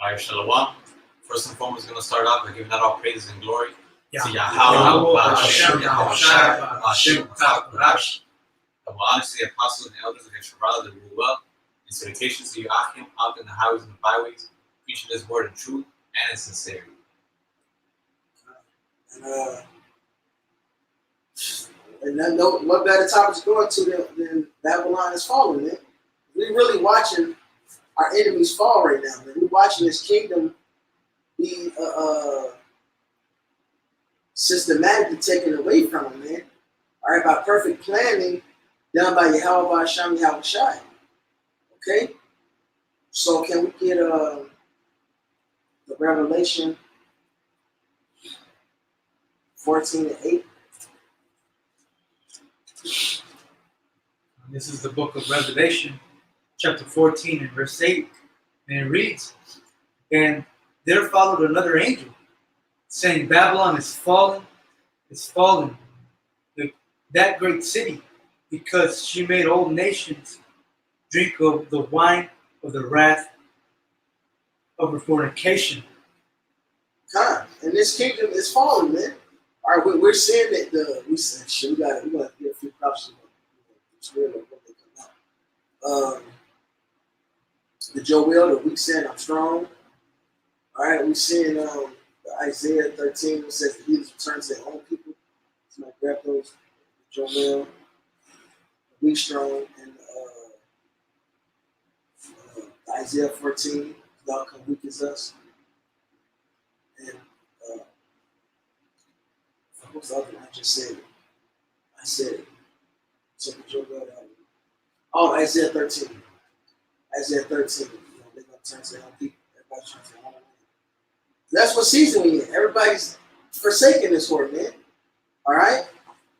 Alright, Shalom. First and foremost, we're going to start off by giving out all praises and glory to Yahweh, Hashem, Hashem, I will honor the apostles and elders of Yeshua that rule well, and salutations to Joachim out in the highways and the byways, preaching His word in truth and in sincerity. And I know what better topic to go into than Babylon is falling, man. We're really watching our enemies fall right now, man. We're watching this kingdom be systematically taken away from them, man. All right, by perfect planning done by Yahweh Hashem Yahweh Shai. Okay? So can we get the Revelation 14:8? This is the book of Revelation, chapter 14 and verse 8. And it reads, "And there followed another angel, saying, Babylon is fallen, that great city, because she made all nations drink of the wine of the wrath of her fornication." And this kingdom is falling, man. All right, we're seeing that we got to get a few prophecies. The Joel, the weak said, "I'm strong." All right, we're seeing the Isaiah 13, which says the heathens return to their own people. So I grab those. Joel, weak, strong, and Isaiah 14, "Thou come weak as us." And what's the other one? I just said it. I said it. So Joel, Isaiah 13. Isaiah 13. They're going to turn to their own people. Everybody's turning to their own land. That's what season we in. Everybody's forsaking this word, man. All right?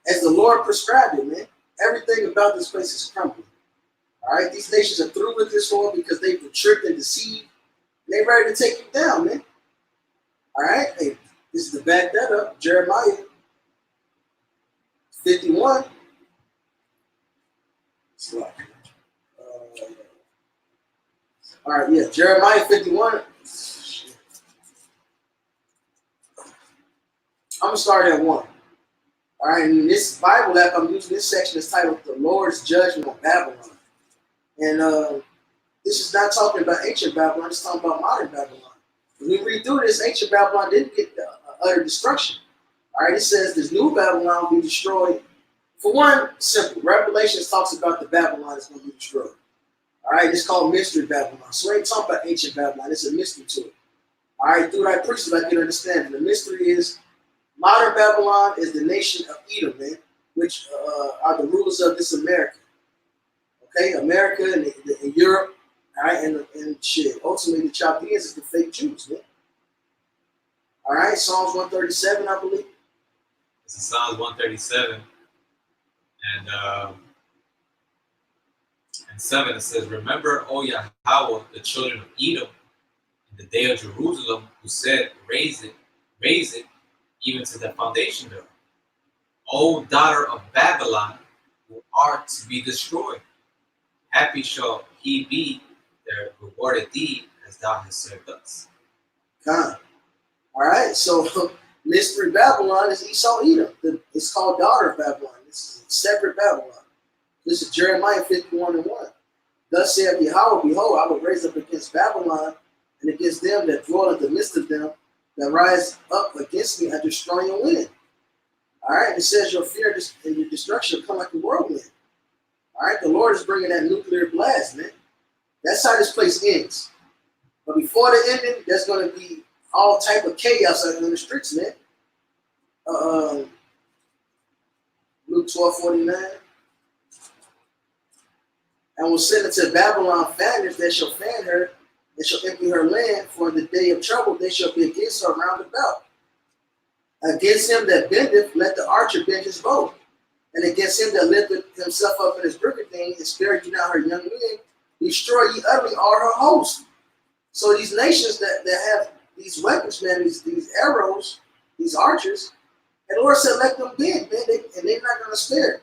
As the Lord prescribed it, man. Everything about this place is crumbling. All right? These nations are through with this war because they've been tricked and deceived. And they're ready to take you down, man. All right? Hey, this is to back that up. Jeremiah 51. All right, yeah, Jeremiah 51. I'm going to start at 1. All right, and this Bible app I'm using, this section is titled "The Lord's Judgment on Babylon." And this is not talking about ancient Babylon, it's talking about modern Babylon. When we read through this, ancient Babylon didn't get utter destruction. All right, it says this new Babylon will be destroyed. For one, simple. Revelation talks about the Babylon that's going to be destroyed. All right, it's called Mystery Babylon. So we ain't talking about ancient Babylon. It's a mystery to it. All right, through that priest, I can understand. The mystery is modern Babylon is the nation of Edom, man, which are the rulers of this America. Okay, America and Europe, all right, and shit. Ultimately, the Chaldeans is the fake Jews, man. All right, Psalms 137, I believe. This is Psalms 137. And 7, it says, "Remember, O Yahweh, the children of Edom, in the day of Jerusalem, who said, raise it, even to the foundation thereof. O daughter of Babylon, who art to be destroyed. Happy shall he be that rewarded thee as thou hast served us." All right, so Mystery Babylon is Esau Edom. It's called daughter of Babylon. This is a separate Babylon. This is Jeremiah 51:1. "Thus saith Yahweh, behold, I will raise up against Babylon and against them that dwell in the midst of them, that rise up against me, and destroy your wind." All right, it says your fear and your destruction will come like a whirlwind. All right, the Lord is bringing that nuclear blast, man. That's how this place ends. But before the ending, there's going to be all type of chaos out in the streets, man. Luke 12:49. "And will send into Babylon fanners that shall fan her, and shall empty her land, for in the day of trouble they shall be against her round about. Against him that bendeth, let the archer bend his bow. And against him that lifteth himself up in his brigandine, and spare you not her young men, destroy ye utterly all her host." So these nations that have these weapons, man, these arrows, these archers, and the Lord said, let them bend, man, and they're not going to spare.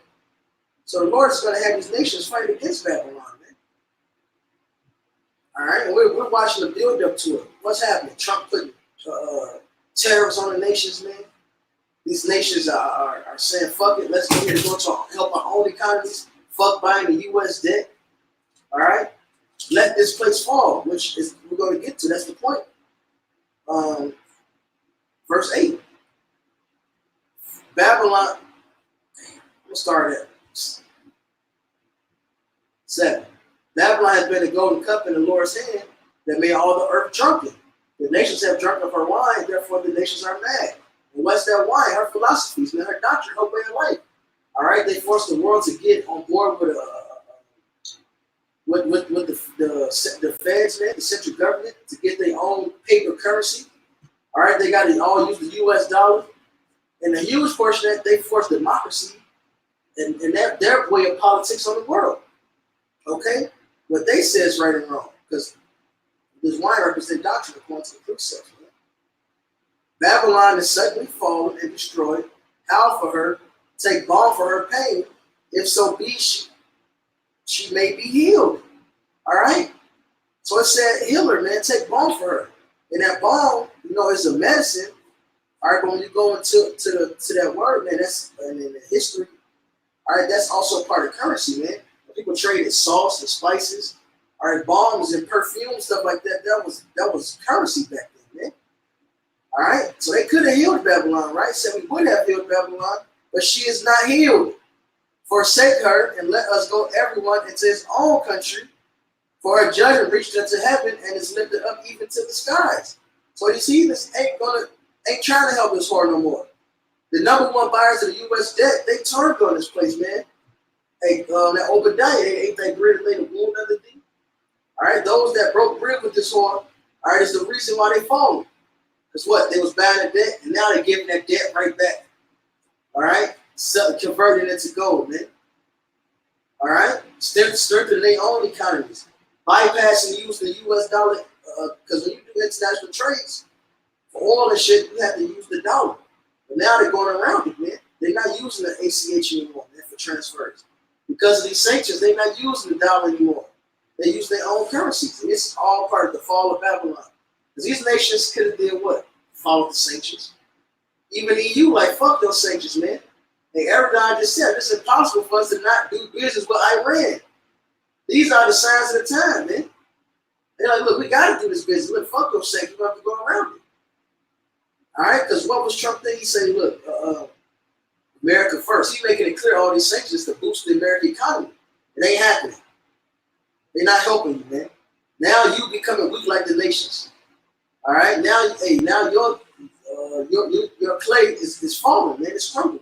So the Lord is going to have these nations fight against Babylon, man. All right, and we're watching the build up to it. What's happening? Trump putting tariffs on the nations, man. These nations are saying, fuck it, let's go here and go to help our own economies. Fuck buying the U.S. debt. All right, let this place fall, which is we're going to get to. That's the point. Verse 8. Babylon. We'll start at 7. Babylon has been a golden cup in the Lord's hand that made all the earth drunken. The nations have drunk of her wine, therefore the nations are mad. And what's that wine? Her philosophies, man, her doctrine, her way of life. All right, they forced the world to get on board with the feds, man, the central government, to get their own paper currency. All right, they got to all use the U.S. dollar, and a huge portion of that they forced democracy and their way of politics on the world. Okay, what they say is right and wrong because this wine represents doctrine according to the precepts. Babylon is suddenly fallen and destroyed. Howl for her, take balm for her pain. If so be she may be healed. All right. So it said, heal her, man. Take balm for her. And that balm, is a medicine. All right. But when you go into that word, man, that's in the history. All right. That's also part of currency, man. When people traded sauce and spices. All right. Balms and perfume, stuff like that. That was currency back then, man. All right, so they could have healed Babylon, right? Said we would have healed Babylon, but she is not healed. Forsake her and let us go everyone into his own country, for her judgment reached unto heaven and is lifted up even to the skies. So you see, this ain't trying to help this whore no more. The number one buyers of the U.S. debt, they turned on this place, man. Hey, that Obadiah, they ate that bread and laid a wound under thee. All right, those that broke bread with this whore, all right, is the reason why they fallen. Because what? They was buying the debt, and now they're giving that debt right back. All right? Converting it to gold, man. All right? Strengthening their own economies. Bypassing using the U.S. dollar, because when you do international trades, for oil and shit, you have to use the dollar. But now they're going around it, man. They're not using the ACH anymore, man, for transfers. Because of these sanctions, they're not using the dollar anymore. They use their own currencies. And this is all part of the fall of Babylon. Because these nations could have did what? Followed the sanctions. Even EU, like, fuck those sanctions, man. Hey, Erdogan just said it's impossible for us to not do business with Iran. These are the signs of the time, man. They're like, look, we got to do this business. Look, fuck those sanctions. We have to go around it. All right? Because what was Trump thinking? He said, look, America first. He's making it clear all these sanctions to boost the American economy. It ain't happening. They're not helping you, man. Now you becoming weak like the nations. All right, now your clay is falling, man. It's crumbling.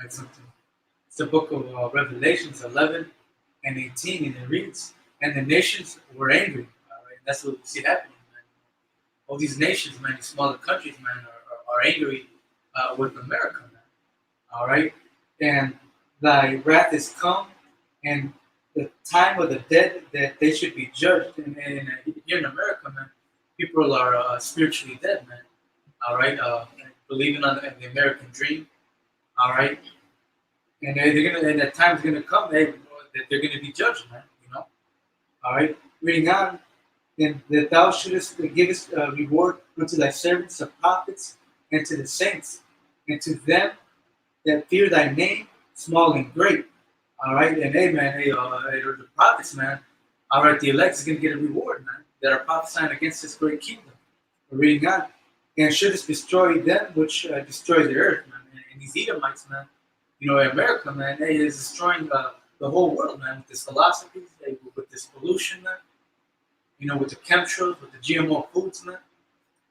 That's something. It's the book of Revelations 11 and 18, and it reads, "And the nations were angry." All right, that's what we see happening, man. All these nations, man, these smaller countries, man, are angry with America, man. All right, and thy wrath is come, and the time of the dead that they should be judged. And here in America, man, people are spiritually dead, man. All right, believing on the American dream. All right, and that time is gonna come. That they're gonna be judged, man. All right, reading on, and that thou shouldest give us reward unto thy servants, the prophets, and to the saints, and to them that fear thy name, small and great. All right, and amen. The prophets, man. All right, the elect is going to get a reward, man, that are prophesying against this great kingdom. We're reading on. And shouldest destroy them which destroy the earth, man. And these Edomites, man, America, man, they is destroying the whole world, man, with this philosophy, with this pollution, man. With the chemtrails, with the GMO foods, man.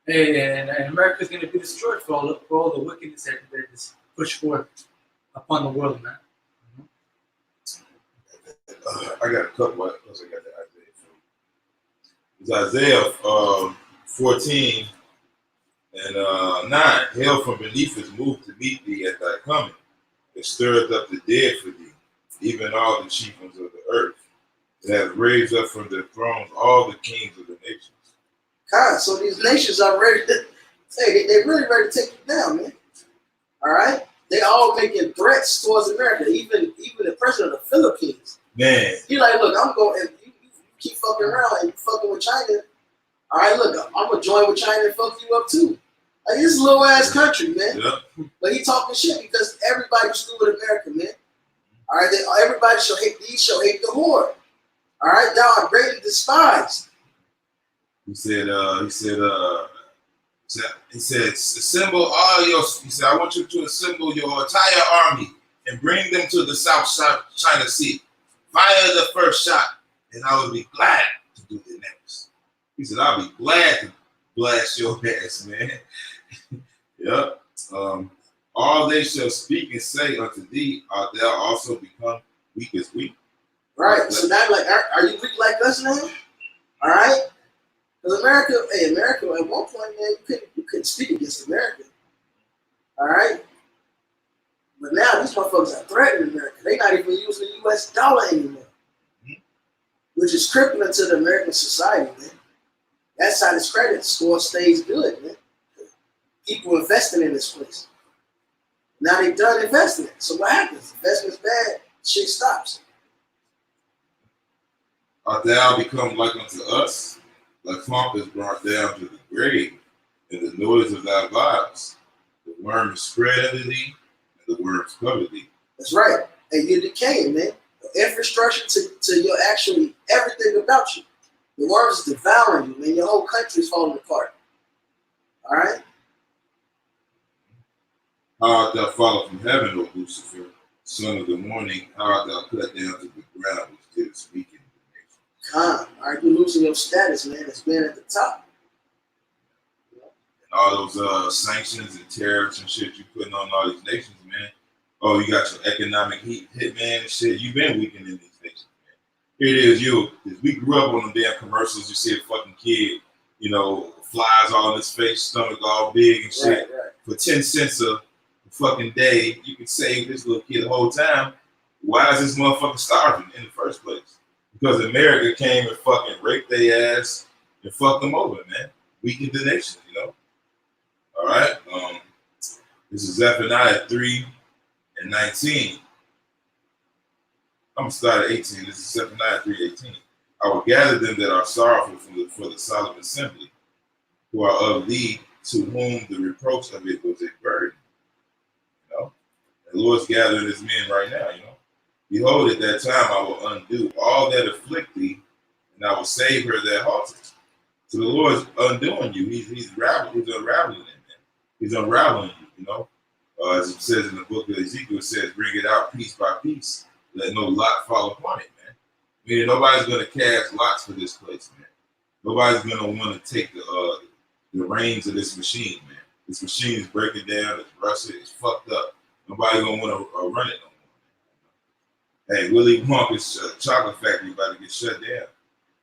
And America is going to be destroyed for all the wickedness that is pushed forth upon the world, man. I got a couple. What else I got the Isaiah from? It's Isaiah 14 and 9. Hell from beneath is moved to meet thee at thy coming. It stirreth up the dead for thee, even all the chief ones of the earth. It hath raised up from their thrones all the kings of the nations. God, so these nations are ready to they're really ready to take you down, man. All right? They all making threats towards America. Even the president of the Philippines, Man, He like, look, I'm going. If you keep fucking around and you fucking with China, all right, look, I'm gonna join with China and fuck you up too. Like this little ass country, man. yeah. But he talking shit because everybody screw with America, man. All right, everybody shall hate these, shall hate the Lord. All right, thou art greatly despised. He said, assemble all your, he said, I want you to assemble your entire army and bring them to the South China Sea. Fire the first shot, and I will be glad to do the next. He said, I'll be glad to blast your ass, man. Yep. All they shall speak and say unto thee, art thou also become weak as weak. Right. So now, like, are you weak like us now? All right. Because America at one point, man, you couldn't speak against America. All right. But now these motherfuckers are threatening America. They're not even using the U.S. dollar anymore, which is crippling to the American society, man. That's how this credit score stays good, man. People investing in this place. Now they've done investing. So what happens? Investment's bad, shit stops. Art thou become like unto us? Thy pomp is brought down to the grave, and the noise of thy vows. The worm is spread under thee, and the worms cover thee. That's right. And you're decaying, man. The infrastructure to your actually everything about you. The worms is devouring you, man. Your whole country is falling apart. All right? How art thou fallen from heaven, O Lucifer, son of the morning? How art thou cut down to the ground, which didst weaken the nation? Calm. All right, you're losing your status, man. It's being at the top. And all those sanctions and tariffs and shit you putting on all these nations, man. Oh, you got your economic hitman and shit. You've been weakening these nations, man. Here it is, you. We grew up on them damn commercials. You see a fucking kid, you know, flies all in his face, stomach all big and shit. Right. For 10 cents a fucking day, you can save this little kid the whole time. Why is this motherfucker starving in the first place? Because America came and fucking raped their ass and fucked them over, man. Weakened the nation, you know. All right. This is Zephaniah 3:19. I'm gonna start at 18. This is Zephaniah 3:18. I will gather them that are sorrowful for the solemn assembly, who are of thee, to whom the reproach of it was a burden. You know, and the Lord's gathering his men right now. You know, behold, at that time I will undo all that afflict thee, and I will save her that halteth. So the Lord's undoing you. He's unraveling it, man. He's unraveling you. You know, as it says in the book of Ezekiel, it says, "Bring it out piece by piece. Let no lot fall upon it, man." Meaning nobody's gonna cast lots for this place, man. Nobody's gonna want to take the reins of this machine, man. This machine is breaking down. It's rusted. It's fucked up. Nobody gonna want to run it no more. Hey, Willy Wonka's chocolate factory about to get shut down,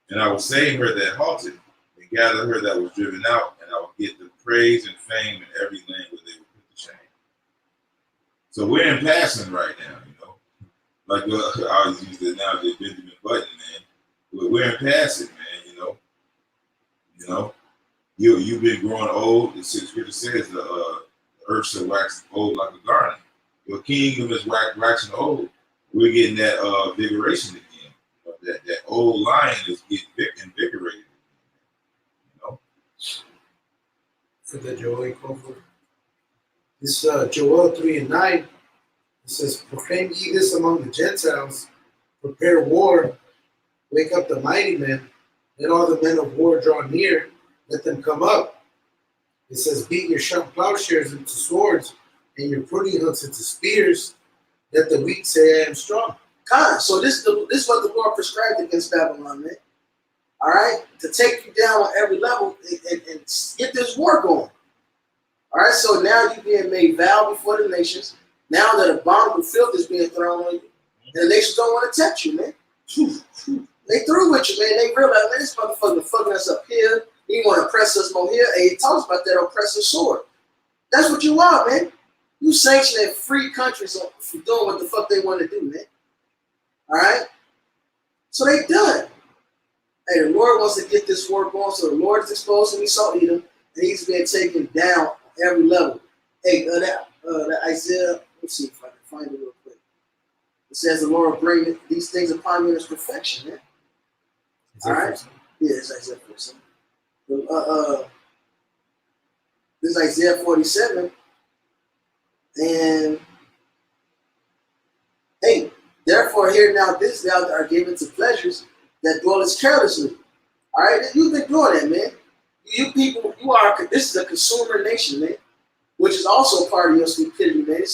and I will save her that halted, and gather her that was driven out, and I will get the praise and fame in every land where they were put to shame. So we're in passing right now, you know. Like I always use the analogy of Benjamin Button, man. We're in passing, man. You know, you've been growing old. The scripture says the earth shall wax old like a garment. Your kingdom is waxing old. We're getting that vigoration again. You know, that old lion is getting invigorated. You know. For the Joel cover. This Joel 3:9. It says, "Proclaim ye this among the Gentiles, prepare war, wake up the mighty men, let all the men of war draw near, let them come up." It says, "Beat your sharp plowshares into swords, and your pruning hooks into spears, let the weak say, I am strong." God, so this is what the Lord prescribed against Babylon, man. All right? To take you down on every level and get this war going. All right, so now you're being made vow before the nations. Now that abominable filth is being thrown on you, and the nations don't want to touch you, man. They through with you, man. They realize, man, this motherfucker fucking us up here. He want to press us more here. And he talks about that oppressive sword. That's what you want, man. You sanctioning free countries for doing what the fuck they want to do, man. All right? So they done. Hey, the Lord wants to get this war going, so the Lord is exposing Esau Edom, and he's being taken down on every level. Hey, that Isaiah, let's see if I can find it real quick. says the Lord will bring these things upon you in his perfection, man. All right? Yeah, it's Isaiah 47. This is Isaiah 47. And 8. Therefore, hear now this, thou that are given to pleasures that dwellest carelessly. All right? You've been doing that, man. You people, this is a consumer nation, man, which is also part of your stupidity, man.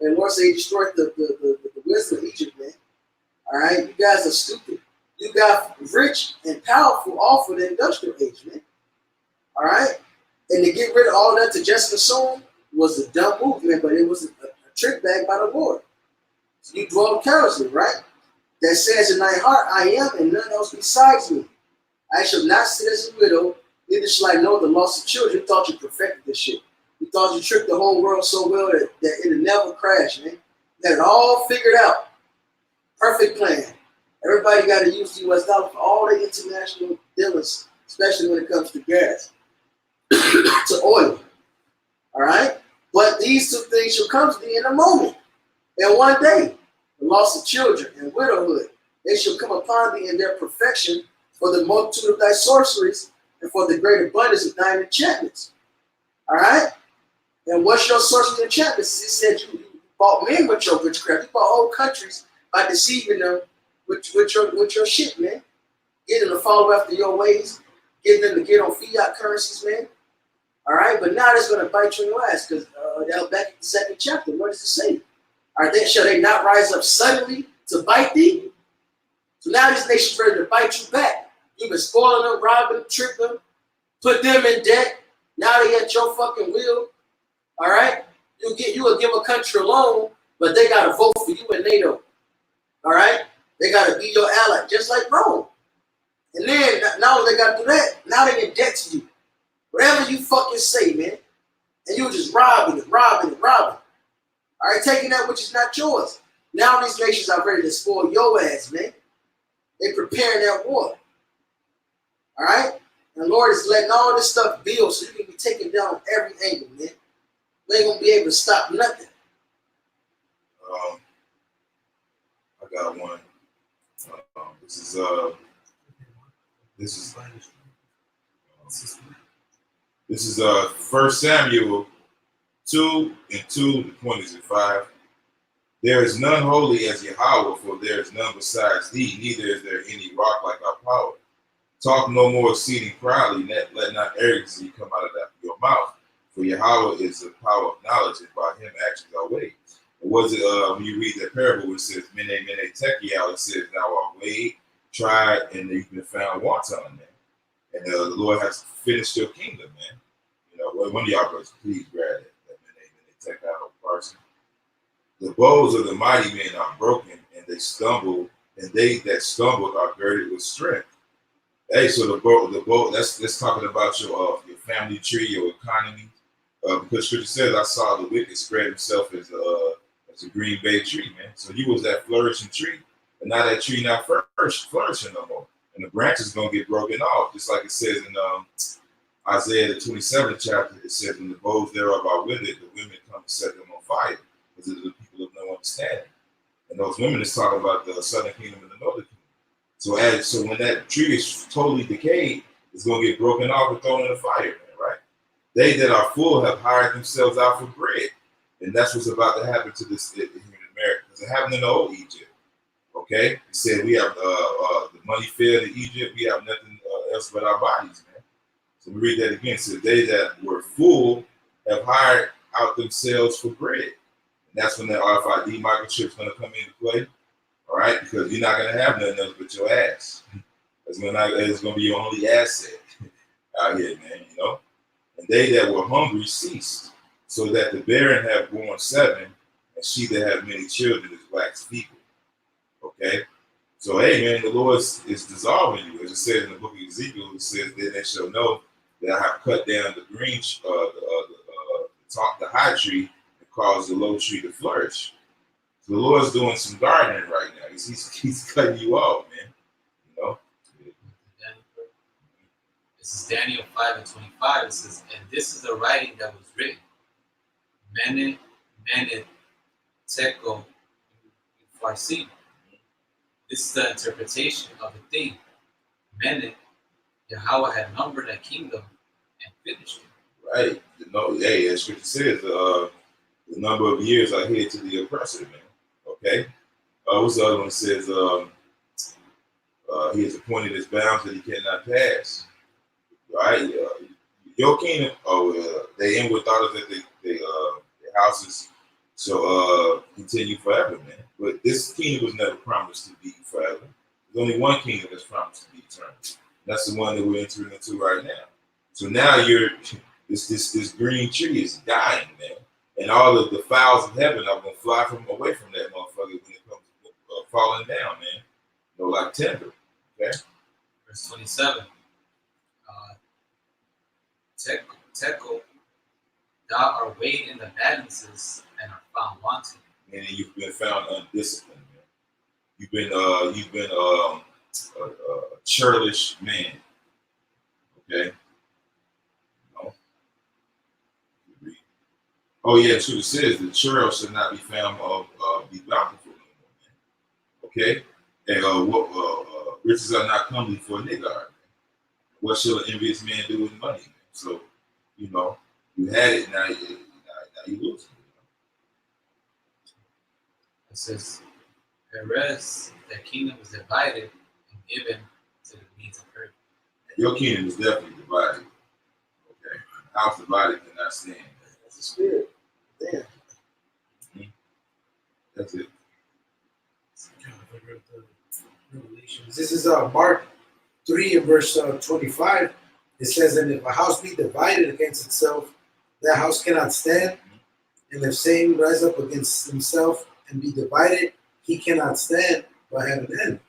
And Lord said he destroyed the wisdom of Egypt, man. All right? You guys are stupid. You got rich and powerful all for the industrial age, man. All right? And to get rid of all that to just consume was a dumb move, man, but it was a trick bag by the Lord. So you dwell carelessly, right? That says in thy heart, I am, and none else besides me. I shall not sit as a widow, neither shall I know the loss of children. You thought you perfected this shit. You thought you tricked the whole world so well that it'll never crash, man. You got it all figured out. Perfect plan. Everybody got to use the US dollar for all the international dealings, especially when it comes to gas, to oil. All right? But these two things shall come to thee in a moment. And one day, the loss of children and widowhood, they shall come upon thee in their perfection for the multitude of thy sorceries and for the great abundance of thine enchantments. All right? And what's your sorceries and enchantments? He said you bought men with your witchcraft. You bought whole countries by deceiving them with your shit, man. Getting them to follow after your ways, getting them to get on fiat currencies, man. All right? But now it's going to bite you in your ass because back in the 2nd chapter, what does it say? Shall they not rise up suddenly to bite thee? So now these nations ready to bite you back. You've been spoiling them, robbing them, tripping them, put them in debt. Now they at your fucking will. All right? You will give a country a loan, but they got to vote for you in NATO. All right? They got to be your ally, just like Rome. And then, now they got to do that, now they in debt to you. Whatever you fucking say, man. And you're just robbing. All right, taking that which is not yours. Now these nations are ready to spoil your ass, man. They preparing that war. All right? And the Lord is letting all this stuff build so you can be taken down on every angle, man. You ain't going to be able to stop nothing. I got one. This is 1 Samuel 2 and 2. The point is in 5. There is none holy as Yahweh, for there is none besides thee, neither is there any rock like our power. Talk no more exceeding proudly, let not arrogancy come out of your mouth. For Yahweh is the power of knowledge, and by him actions are weighed. Was it when you read that parable where it says, Mene, Mene, Tekiel, it says, thou art weighed, tried, and you've been found wanting, man. And the Lord has finished your kingdom, man. You know, one of y'all brothers, please grab that Mene, Mene, Tekiel person. The bows of the mighty men are broken, and they stumble, and they that stumbled are girded with strength. Hey, so the bow. That's talking about your family tree, your economy. Because Scripture says, "I saw the wicked spread himself as a green bay tree, man." So you was that flourishing tree, and now that tree not flourishing no more, and the branches gonna get broken off, just like it says in Isaiah the 27th chapter. It says, "When the bows thereof are withered, the women come to set them on fire, because of the people of no understanding." And those women is talking about the southern kingdom and the northern kingdom. So when that tree is totally decayed, it's gonna get broken off and thrown in the fire, man, right? They that are full have hired themselves out for bread, and that's what's about to happen to this here in America. Because it happened in the old Egypt. Okay, it said we have the money failed in Egypt. We have nothing else but our bodies, man. So we read that again. So they that were full have hired out themselves for bread, and that's when that RFID microchip's gonna come into play. All right, because you're not gonna have nothing else but your ass. It's gonna be your only asset out here, man. You know. And they that were hungry ceased, so that the barren have borne 7, and she that have many children is waxed feeble. Okay, so hey, man, the Lord is dissolving you, as it says in the book of Ezekiel. It says, "Then they shall know that I have cut down the green, the high tree, and caused the low tree to flourish." The Lord's doing some gardening right now. He's cutting you off, man. You know. This is Daniel 5:25. It says, "And this is the writing that was written: Mene, Mene, Tekel, far seen. This is the interpretation of the thing. Meant Yahweh had numbered that kingdom and finished it. Right. No, hey, as scripture says, the number of years are here to the oppressor, man. Okay. What's the other one? It says, he has appointed his bounds that he cannot pass. Right. Your kingdom, they in with others that their houses shall continue forever, man. But this kingdom was never promised to be forever. There's only one kingdom that's promised to be eternal. That's the one that we're entering into right now. So now this green tree is dying, man, and all of the fowls of heaven are gonna fly away from that motherfucker when it comes to falling down, man. You know, like timber. Okay. Verse 27. Tekel, thou art weighed in the balances and are found wanting. And you've been found undisciplined, man. You've been a churlish man. Okay. No. Oh yeah, true. It says the churl shall not be found be bountiful anymore, man. Okay. And riches are not comely for a nigger. What shall an envious man do with money? Man? So, you know, you had it, now you lose it. It says, Perez, the kingdom was divided and given to the means of earth. Your kingdom is definitely divided. Okay. House divided cannot stand. That's the spirit. Damn. That's it. Revelations. This is Mark 3 and verse 25. It says, and if a house be divided against itself, that house cannot stand. And if same rise up against himself and be divided, he cannot stand but have an end.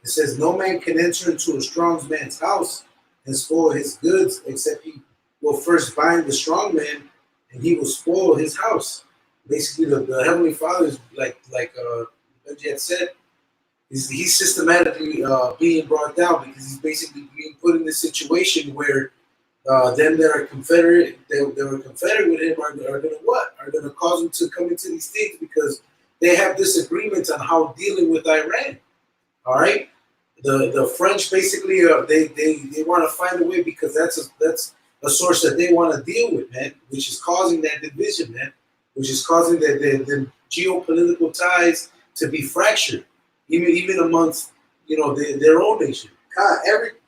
It says, no man can enter into a strong man's house and spoil his goods, except he will first bind the strong man, and he will spoil his house. Basically, the Heavenly Father is like Benji had said, he's systematically being brought down because he's basically being put in this situation where them that are confederate, they were confederate with him are going to what? Are going to cause him to come into these things because they have disagreements on how dealing with Iran. All right, the French basically they want to find a way because that's a source that they want to deal with, man, which is causing that division, man, which is causing the geopolitical ties to be fractured, even amongst their own nation. God,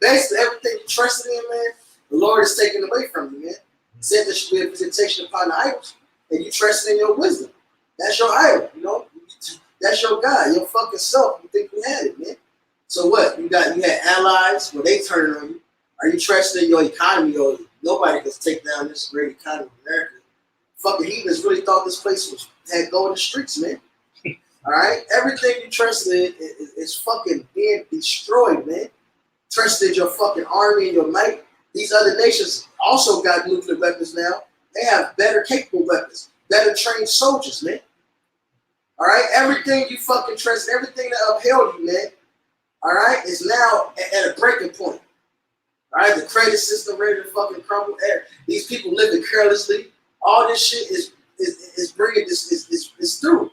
basically everything you trusted in, man, the Lord is taking away from you, man. He said there should be a visitation upon the idols, and you trusted in your wisdom. That's your idol, That's your God, your fucking self. You think you had it, man. So what? You had allies, well, they turn on you. Are you trusting in your economy? Or nobody can take down this great economy of America. Fucking heathens really thought this place had golden streets, man. All right? Everything you trusted in is fucking being destroyed, man. Trusted your fucking army and your might. These other nations also got nuclear weapons now. They have better capable weapons, better trained soldiers, man. All right? Everything you fucking trust, everything that upheld you, man, all right, is now at a breaking point. All right? The credit system ready to fucking crumble. These people living carelessly. All this shit is bringing this is through.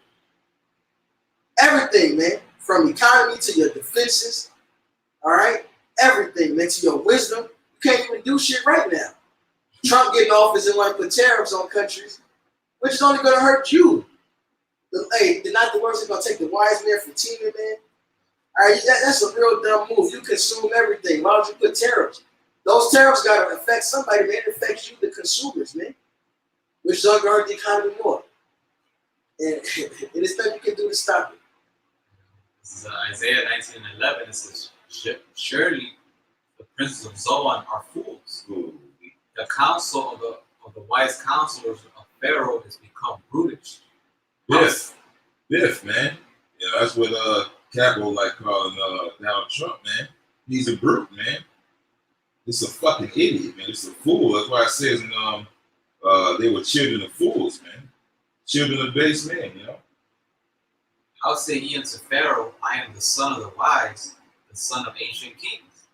Everything, man, from economy to your defenses, all right? Everything, man, to your wisdom. You can't even do shit right now. Trump getting office and want to put tariffs on countries, which is only going to hurt you. They're not the ones that are going to take the wise man for teaming, man. All right, that's a real dumb move. You consume everything. Why would you put tariffs? Those tariffs got to affect somebody, man. It affects you, the consumers, man, which is going to hurt the economy more. And there's nothing you can do to stop it. This is Isaiah 19:11. It says, surely the princes of Zoan are fools. Ooh. The counsel of the wise counselors of Pharaoh has become brutish. Biff, man. That's what Capo like calling Donald Trump, man. He's a brute, man. It's a fucking idiot, man. It's a fool. That's why it says they were children of fools, man. Children of base men, How say ye unto Pharaoh, I am the son of the wise, the son of ancient kings?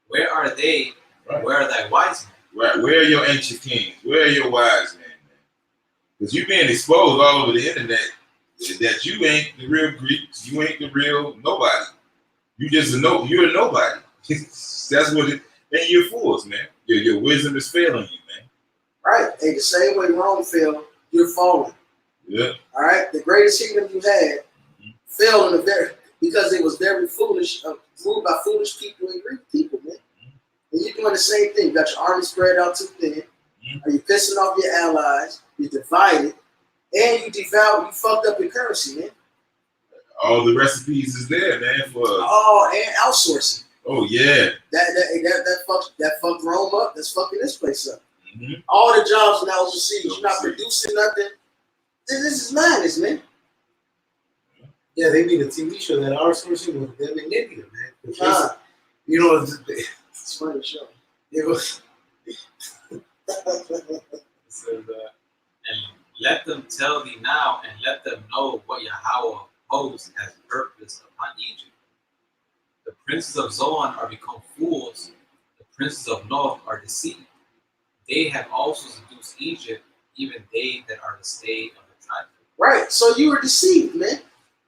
Where are they? Right. Where are thy wise men? Right. Where are your ancient kings? Where are your wise men, man? Because you're being exposed all over the internet that you ain't the real Greek. You ain't the real nobody. You just you're a nobody. That's what it. And you're fools, man. Your wisdom is failing you, man. Right. And the same way Rome fell, you're falling. Yeah. All right. The greatest kingdom you had fell in because it was very foolish, ruled by foolish people and Greek people, man. And you're doing the same thing. You got your army spread out too thin. Are you pissing off your allies? You're divided, and you fucked up your currency, man. All the recipes is there, man. For and outsourcing. Oh yeah. That fucked Rome up. That's fucking this place up. All the jobs are now overseas. You're not producing nothing. This is madness, man. Yeah, they made a TV show that outsourcing with them in India, man. Because, you know, it's funny show. It was. So, and let them tell thee now, and let them know what Yahweh opposed as purpose upon Egypt. The princes of Zoan are become fools, the princes of North are deceived. They have also seduced Egypt, even they that are the stay of the tribe. Right, so you were deceived, man.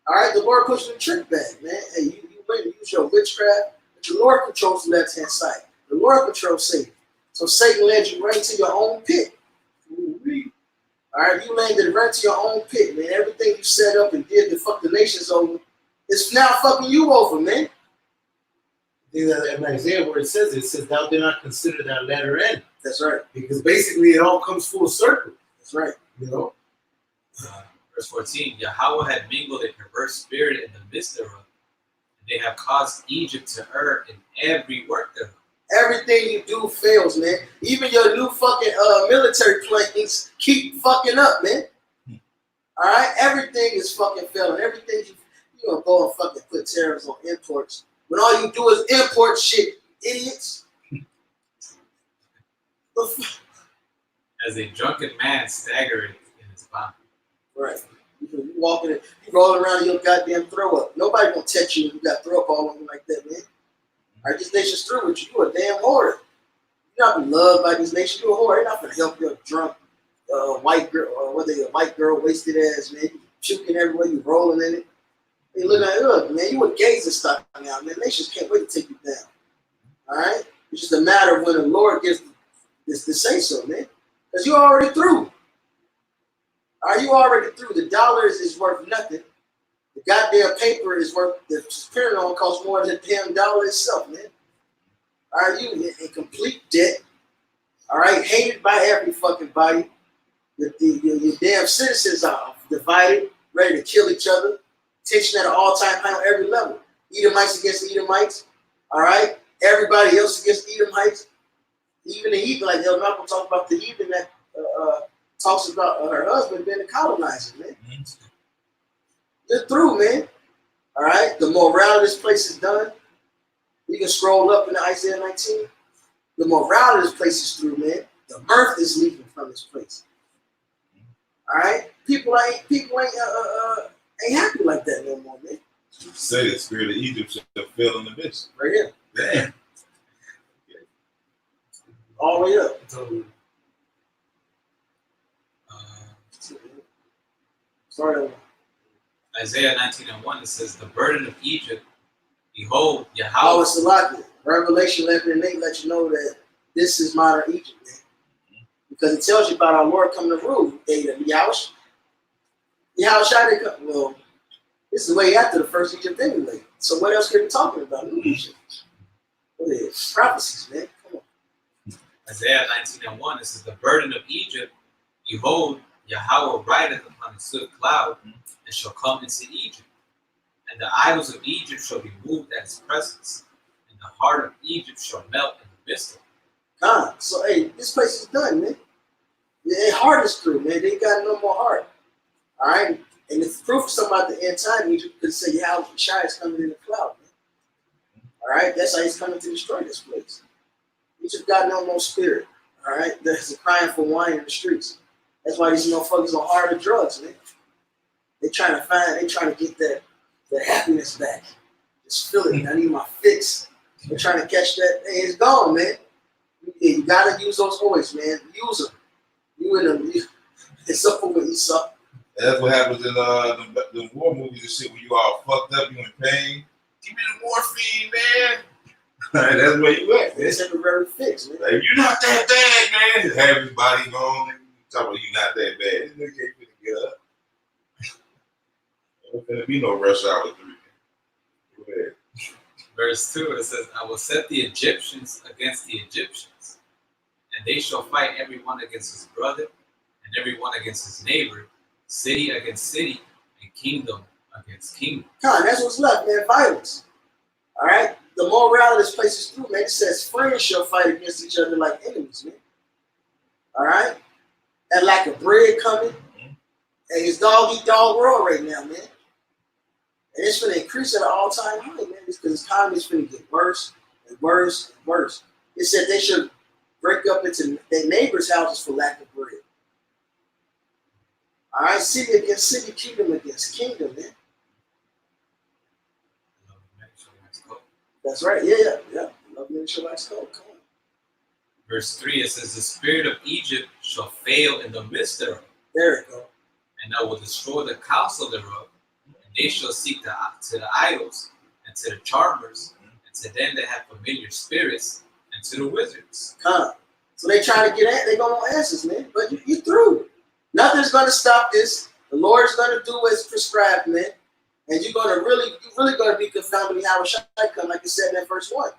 All right, the Lord puts you in the trick bag, man. Hey, you went and use your witchcraft, but the Lord controls the left-hand side. The Lord controls Satan. So Satan led you right into your own pit. All right, you landed right into your own pit, man. Everything you set up and did to fuck the nations over, it's now fucking you over, man. In Isaiah where it says, thou did not consider that letter end. That's right. Because basically it all comes full circle. That's right. You know? Verse 14, Yahweh had mingled a perverse spirit in the midst thereof, and they have caused Egypt to err in every work thereof. Everything you do fails, man. Even your new fucking military planes keep fucking up, man. All right? Everything is fucking failing. Everything you gonna go and fucking put tariffs on imports. When all you do is import shit, idiots. As a drunken man staggered in his bond. Right. You walking, you rolling around your goddamn throw up. Nobody gonna touch you when you got throw up all on you like that, man. All right, this nation's through with you. You a damn whore. You're not being loved by this nation. You a whore. They're not gonna help your drunk white girl, or whether you're a white girl, wasted ass, man. You puking everywhere, you rolling in it. Hey, look at look, man. You a gazer stock now, man. Nations can't wait to take you down. All right? It's just a matter of when the Lord gets this to say so, man. Because you're already through. Are you already through? The dollar is worth nothing. The goddamn paper is worth, the printer on costs more than the damn dollar itself, man. Are you in complete debt? All right, hated by every fucking body. Your damn citizens are divided, ready to kill each other. Tension at an all-time high on every level. Edomites against Edomites. All right, everybody else against Edomites. Even the heathen, like El Malcolm talked about the heathen that talks about her husband being a colonizer, man. You're through, man. All right, the morale of this place is done. You can scroll up into Isaiah 19. The morale of this place is through, man. The mirth is leaving from this place. All right, people ain't happy like that no more, man. Say the spirit of Egypt shall fail in the midst. Right here, Damn. all the way up. Sorry. Isaiah 19:1, it says, the burden of Egypt, behold, Oh, Yahweh. it's a lot. Revelation 11:8 let you know that this is modern Egypt, man. Because it tells you about our Lord coming to rule. Yahushua didn't come. Well, this is way after the first Egypt anyway. So what else can we talking about? New Egypt. What is it? Prophecies, man. Come on. Isaiah 19:1, it says, the burden of Egypt, behold, Yahweh rideth upon a swift cloud, and shall come into Egypt. And the idols of Egypt shall be moved at his presence, and the heart of Egypt shall melt in the midst of it. God. So, hey, this place is done, man. Their heart is through, man. They got no more heart. All right? And it's proof of something about the end time, Egypt could say, Yahushua is coming in the cloud, man. All right? That's how he's coming to destroy this place. Egypt got no more spirit. All right? There's a crying for wine in the streets. That's why these motherfuckers on harder drugs, man. They trying to get that happiness back. Just feel it. I need my fix. They're trying to catch that. Hey, it's gone, man. You gotta use those boys, man. Use them. You in them. It's up with Esau. And that's what happens in the war movies and shit when you all fucked up, you in pain. Give me the morphine, man. That's where you at, man. It's temporary fix, man. Like, you're not that bad, man. Have his body gone. Talking about you not that bad. This nigga can't finna get up. There's gonna be no rush hour 3. Go ahead. Verse 2, it says, I will set the Egyptians against the Egyptians, and they shall fight every one against his brother, and every one against his neighbor, city against city, and kingdom against kingdom. Con, that's what's left, man. Violence. All right? The morale of this place is through, man. It says friends shall fight against each other like enemies, man. All right? That lack of bread coming. And it's dog-eat-dog world right now, man. And it's going to increase at an all-time high, man. Because the economy is going to get worse and worse and worse. It said they should break up into their neighbors' houses for lack of bread. All right? City against city, kingdom against kingdom, man. That's right. Yeah. Love me shall wax cold. Come on. Verse 3, it says, the spirit of Egypt shall fail in the midst thereof, There it go. and I will destroy the counsel thereof, and they shall seek to the idols, and to the charmers, and to them that have familiar spirits, and to the wizards. Come. So they trying to get at, they don't want answers, man. But you through. Nothing's gonna stop this. The Lord's gonna do what's prescribed, man. And you're really gonna be confounded when Yahweh Shai come, like it said in that verse 1.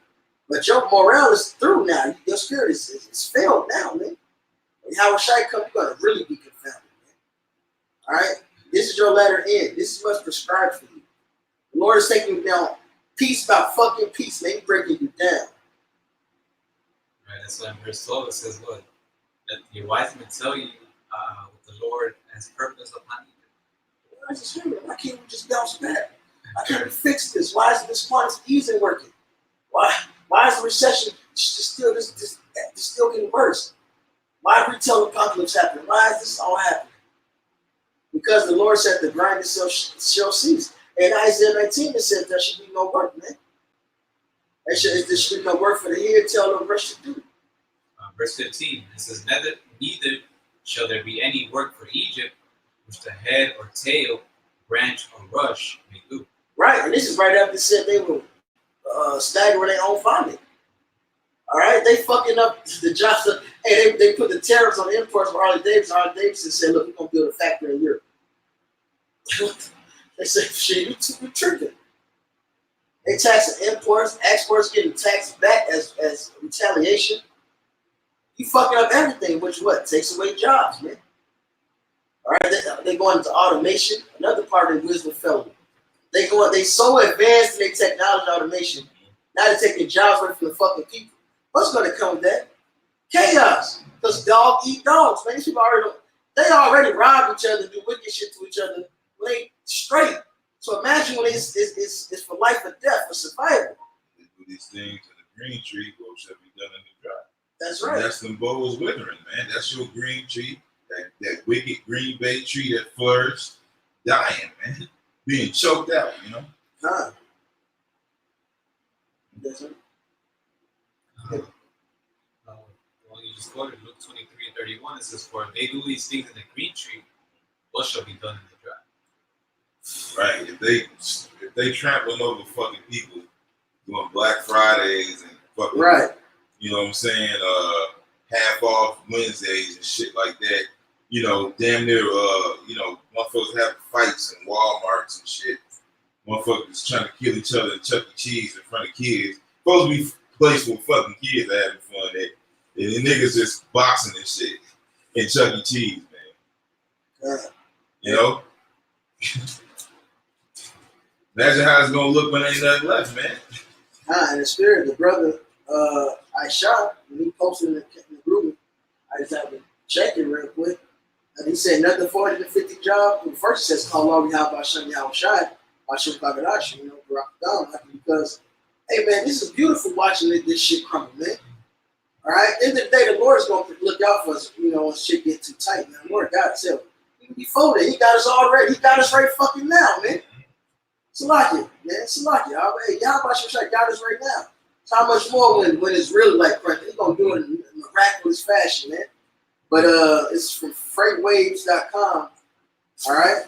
But your morale is through now. Your spirit is failed now, man. When Yahweh Shai come, you're gonna really be confounded, man. All right? This is your letter in. This is what's prescribed for you. The Lord is taking you down piece by fucking piece, man. He's breaking you down. Right, that's why in verse 12 it says, what? Let your wise men tell you what the Lord has purpose upon you. I just hear it. Why can't we just bounce back? I can't fix this. Why is this quantity easing working? Why is the recession still getting worse? Why retail apocalypse happening? Why is this all happening? Because the Lord said the grind itself shall cease. In Isaiah 19 it said there should be no work, man. There should be no work for the head, tail, or rush to do. Verse 15, it says, neither shall there be any work for Egypt, which the head or tail, branch or rush may do. Right, and this is right after it said they were staggering their own vomit. All right, they fucking up the jobs. Hey, they put the tariffs on imports for Harley Davidson. Harley Davidson said, look, we're going to build a factory in Europe. They said, shit, you're tripping. They taxing imports, exports getting taxed back as retaliation. You fucking up everything, which what? Takes away jobs, man. All right, they going into automation. Another part of the wisdom fellow. They so advanced in their technology and automation. Now they're taking jobs away from the fucking people. What's going to come with that? Chaos. Because dog eat dogs, man. These people already rob each other, do wicked shit to each other. When they straight. So imagine when it's for life or death, for survival. They do these things in the green tree, what shall be done in the dry. That's right. And that's them bows withering, man. That's your green tree, that wicked green bay tree that flourished, dying, man. Being choked out, you know? Nah. That's right. The one you just quoted, Luke 23 and 31, it says, for if they do these things in the green tree, what shall be done in the dry? Right. If they trampling over fucking people doing Black Fridays and fucking, Right. you know what I'm saying, half off Wednesdays and shit like that, you know, damn near, you know, motherfuckers having fights in Walmarts and shit. Motherfuckers trying to kill each other in Chuck E. Cheese in front of kids. Supposed to be a place where fucking kids are having fun at. And the niggas just boxing and shit in Chuck E. Cheese, man. You know? Imagine how it's gonna look when ain't nothing left, man. In the spirit, the brother Aisha, when he posted in the group, I just have to check it real quick. And he said nothing 450 job. Well, first he says, call Lord Yahweh Hashem Yahweh Shai, Hashem Kagadash, you know, Barak down. Because, hey man, this is beautiful watching this shit crumble, man. All right, end of the day, the Lord's gonna look out for us, you know, when shit get too tight, man. The Lord God himself. Before that, he got us already. He got us right fucking now, man. Salakia, man. Salakia. Hey, Yahweh Hashem got us right now. So how much more when it's really like crunch? He's gonna do it in miraculous fashion, man. But it's from freightwaves.com. All right.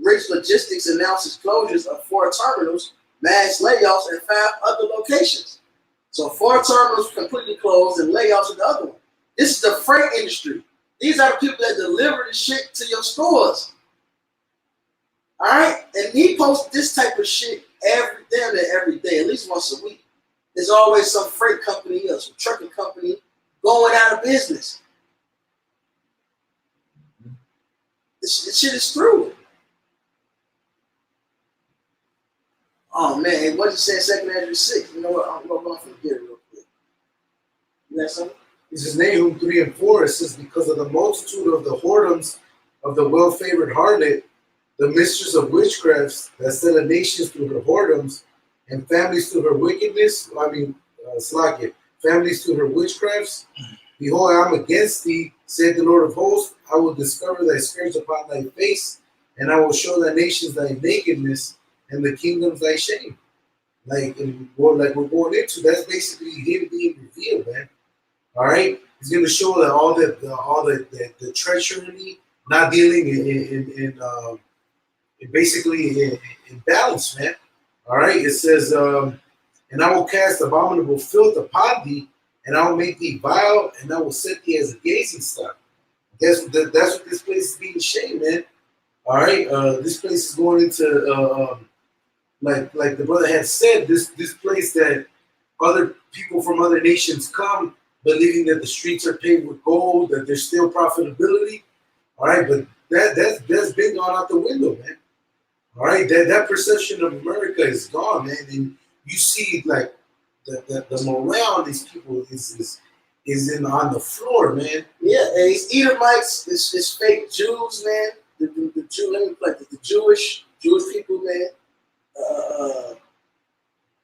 Rich Logistics announces closures of 4 terminals, mass layoffs at 5 other locations. So 4 terminals completely closed and layoffs at the other one. This is the freight industry. These are the people that deliver the shit to your stores. All right, and he posts this type of shit damn near every day, at least once a week. There's always some freight company or some trucking company going out of business. This shit is through. Oh man, what did you say? 2 Andrew 6. You know what? I'm going to forget it real quick. You got something? This is Nahum 3 and 4. It says, because of the multitude of the whoredoms of the well-favored harlot, the mistress of witchcrafts that set a nations through her whoredoms and families through her wickedness, families through her witchcrafts. Behold, I am against thee, said the Lord of hosts. I will discover thy skirts upon thy face, and I will show thy nations thy nakedness and the kingdoms thy shame. Like we're going into, that's basically him being revealed, man. All right, he's going to show that all the treachery, not dealing in balance, man. All right, it says, and I will cast abominable filth upon thee, and I will make thee vile, and I will set thee as a gazing stock. That's what this place is being shamed, man. All right, this place is going into like the brother had said, this place that other people from other nations come, believing that the streets are paved with gold, that there's still profitability. All right, but that's been gone out the window, man. All right, that perception of America is gone, man. And you see, like the morale of these people is on the floor, man. Yeah, and it's Edomites, it's fake Jews, man. The Jew, let me play the Jewish people, man.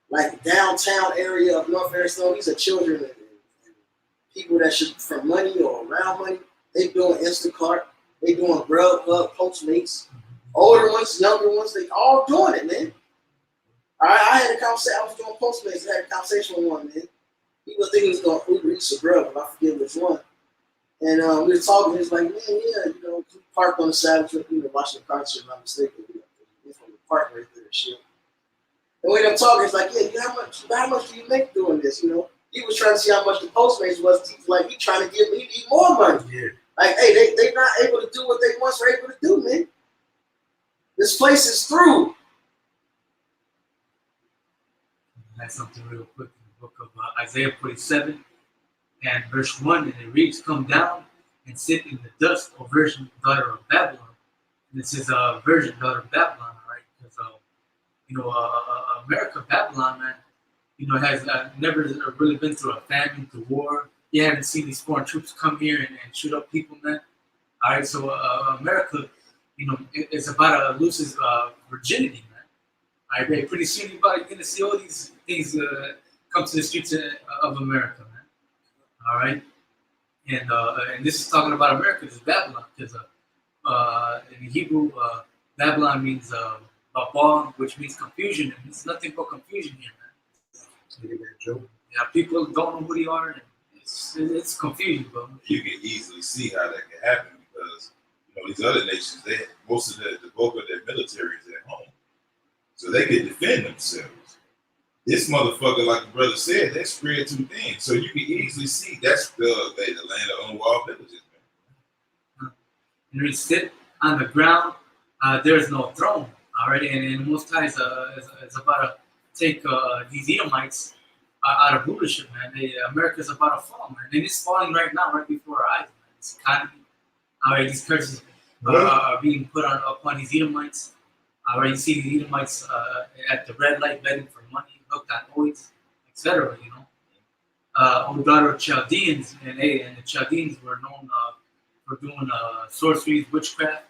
Like downtown area of North Arizona, these are children and people that should for money or around money. They doing Instacart, they doing Grubhub, Postmates. Older ones, younger ones, they all doing it, man. I had a conversation. I was doing Postmates. I had a conversation with one, man. People think he was going to Uber Eats or Grub, but I forget which one. And we were talking. He was like, man, yeah, he parked on the side of the watching the car, if I'm not mistaken. He's from the park right there and shit. And we were talking. He's like, yeah, how much do you make doing this? He was trying to see how much the Postmates was. He's like, he trying to give me more money. Yeah. Like, hey, they not able to do what they once were able to do, man. This place is through. That's something real quick in the book of Isaiah 47 and verse 1, and it reads, come down and sit in the dust, O virgin daughter of Babylon. And it says, virgin daughter of Babylon, right? Because, America, Babylon, man, has never really been through a famine, through war. You haven't seen these foreign troops come here and shoot up people, man. All right, so America, it's about to lose his virginity, man. All right, pretty soon you're going to see all these things come to the streets of America, man. All right, and this is talking about America. This is Babylon, because in Hebrew, Babylon means babal, which means confusion, and it's nothing but confusion here, man. Look at that joke. Yeah, people don't know who they are, and it's confusing, bro. You can easily see how that can happen because these other nations, most of the bulk of their military is at home, so they can defend themselves. This motherfucker, like the brother said, they're spread too thin, so you can easily see that's the land of unwalled villages, man. And we sit on the ground. There is no throne, all right, and Most High is about to take these Edomites out of rulership, man. America's about to fall, man, and it's falling right now, right before our eyes, man. This economy, all right, these curses are being put upon these Edomites. All right, you see the Edomites at the red light begging for money, hooked on oils, etc. O daughter of Chaldeans, and the Chaldeans were known for doing sorceries, witchcraft.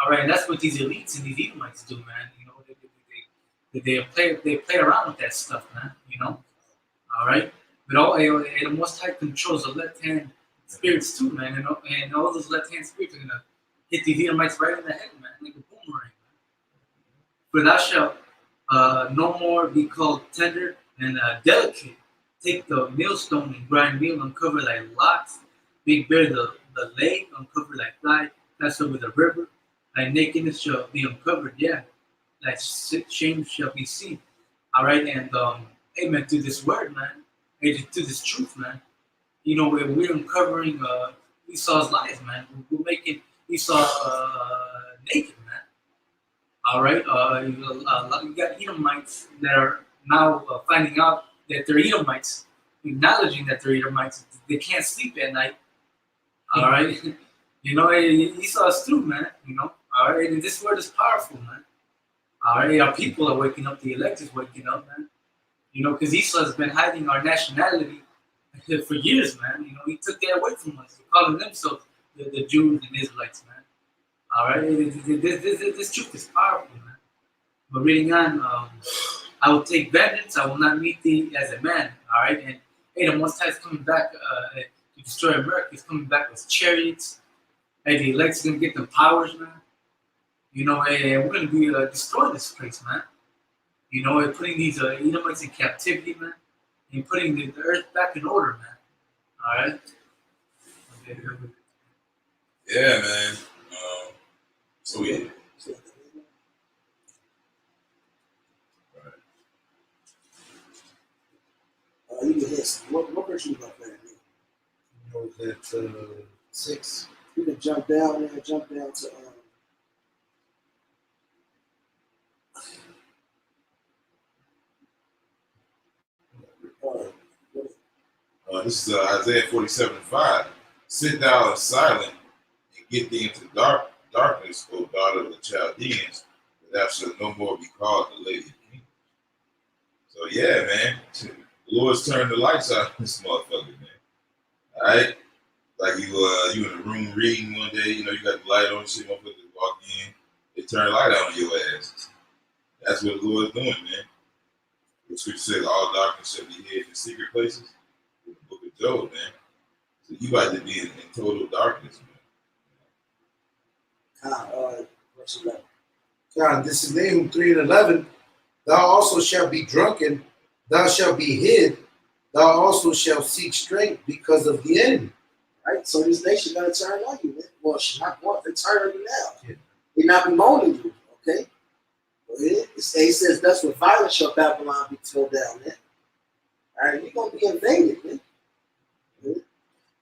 All right, and that's what these elites and these Edomites do, man. They play around with that stuff, man. All right, but the Most High controls the left-hand spirits too, man. And all those left-hand spirits are gonna hit these Edomites right in the head, man, like a boomerang. For thou shalt no more be called tender and delicate. Take the millstone and grind meal, uncover thy locks. Make bare the leg, uncover thy thigh. Pass over the river. Like nakedness shall be uncovered, yeah. Like shame shall be seen. All right, and amen to this word, man. Hey, to this truth, man. You know, we're uncovering Esau's lies, man. We're making Esau naked, man. All right, you got Edomites that are now finding out that they're Edomites, acknowledging that they're Edomites. They can't sleep at night. All right, you know, Esau is through, man. You know, all right, and this word is powerful, man. All right, our people are waking up. The elect is waking up, man. You know, because Esau has been hiding our nationality for years, man. You know, he took that away from us. They're calling themselves the Jews and Israelites, man. All right, this truth is powerful, man. But reading on, I will take vengeance. I will not meet thee as a man. All right, and hey, the Most High is coming back to destroy America. He's coming back with chariots. Hey, the elect's gonna get them powers, man. You know, hey, we're gonna be destroying this place, man. You know, and putting these Edomites in captivity, man, and putting the earth back in order, man. All right. Yeah, man. So yeah. You can hit what verse you about that? That 6. You can jump down there, jump down to This is Isaiah 47:5. Sit thou in silence and get thee into darkness, O daughter of the Chaldeans, that thou shalt no more be called the lady of kings. So yeah, man. The Lord's turned the lights out in this motherfucker, man. Alright? Like you in a room reading one day, you know, you got the light on, shit, motherfuckers walk in, they turn the light on your ass. That's what the Lord's doing, man. The scripture says all darkness shall be hid in secret places. In the book of Job, man. So you about to be in total darkness, man. verse 11. God, this is Nahum 3:11. Thou also shalt be drunken, thou shalt be hid, thou also shalt seek strength because of the enemy. Right? So this nation gonna turn on you, man. Well, she's not going to turn on you now. Yeah. They're not bemoaning you, okay? Well, it says, thus with violence shall Babylon be tilled down, man. All right, you're gonna be invaded, man.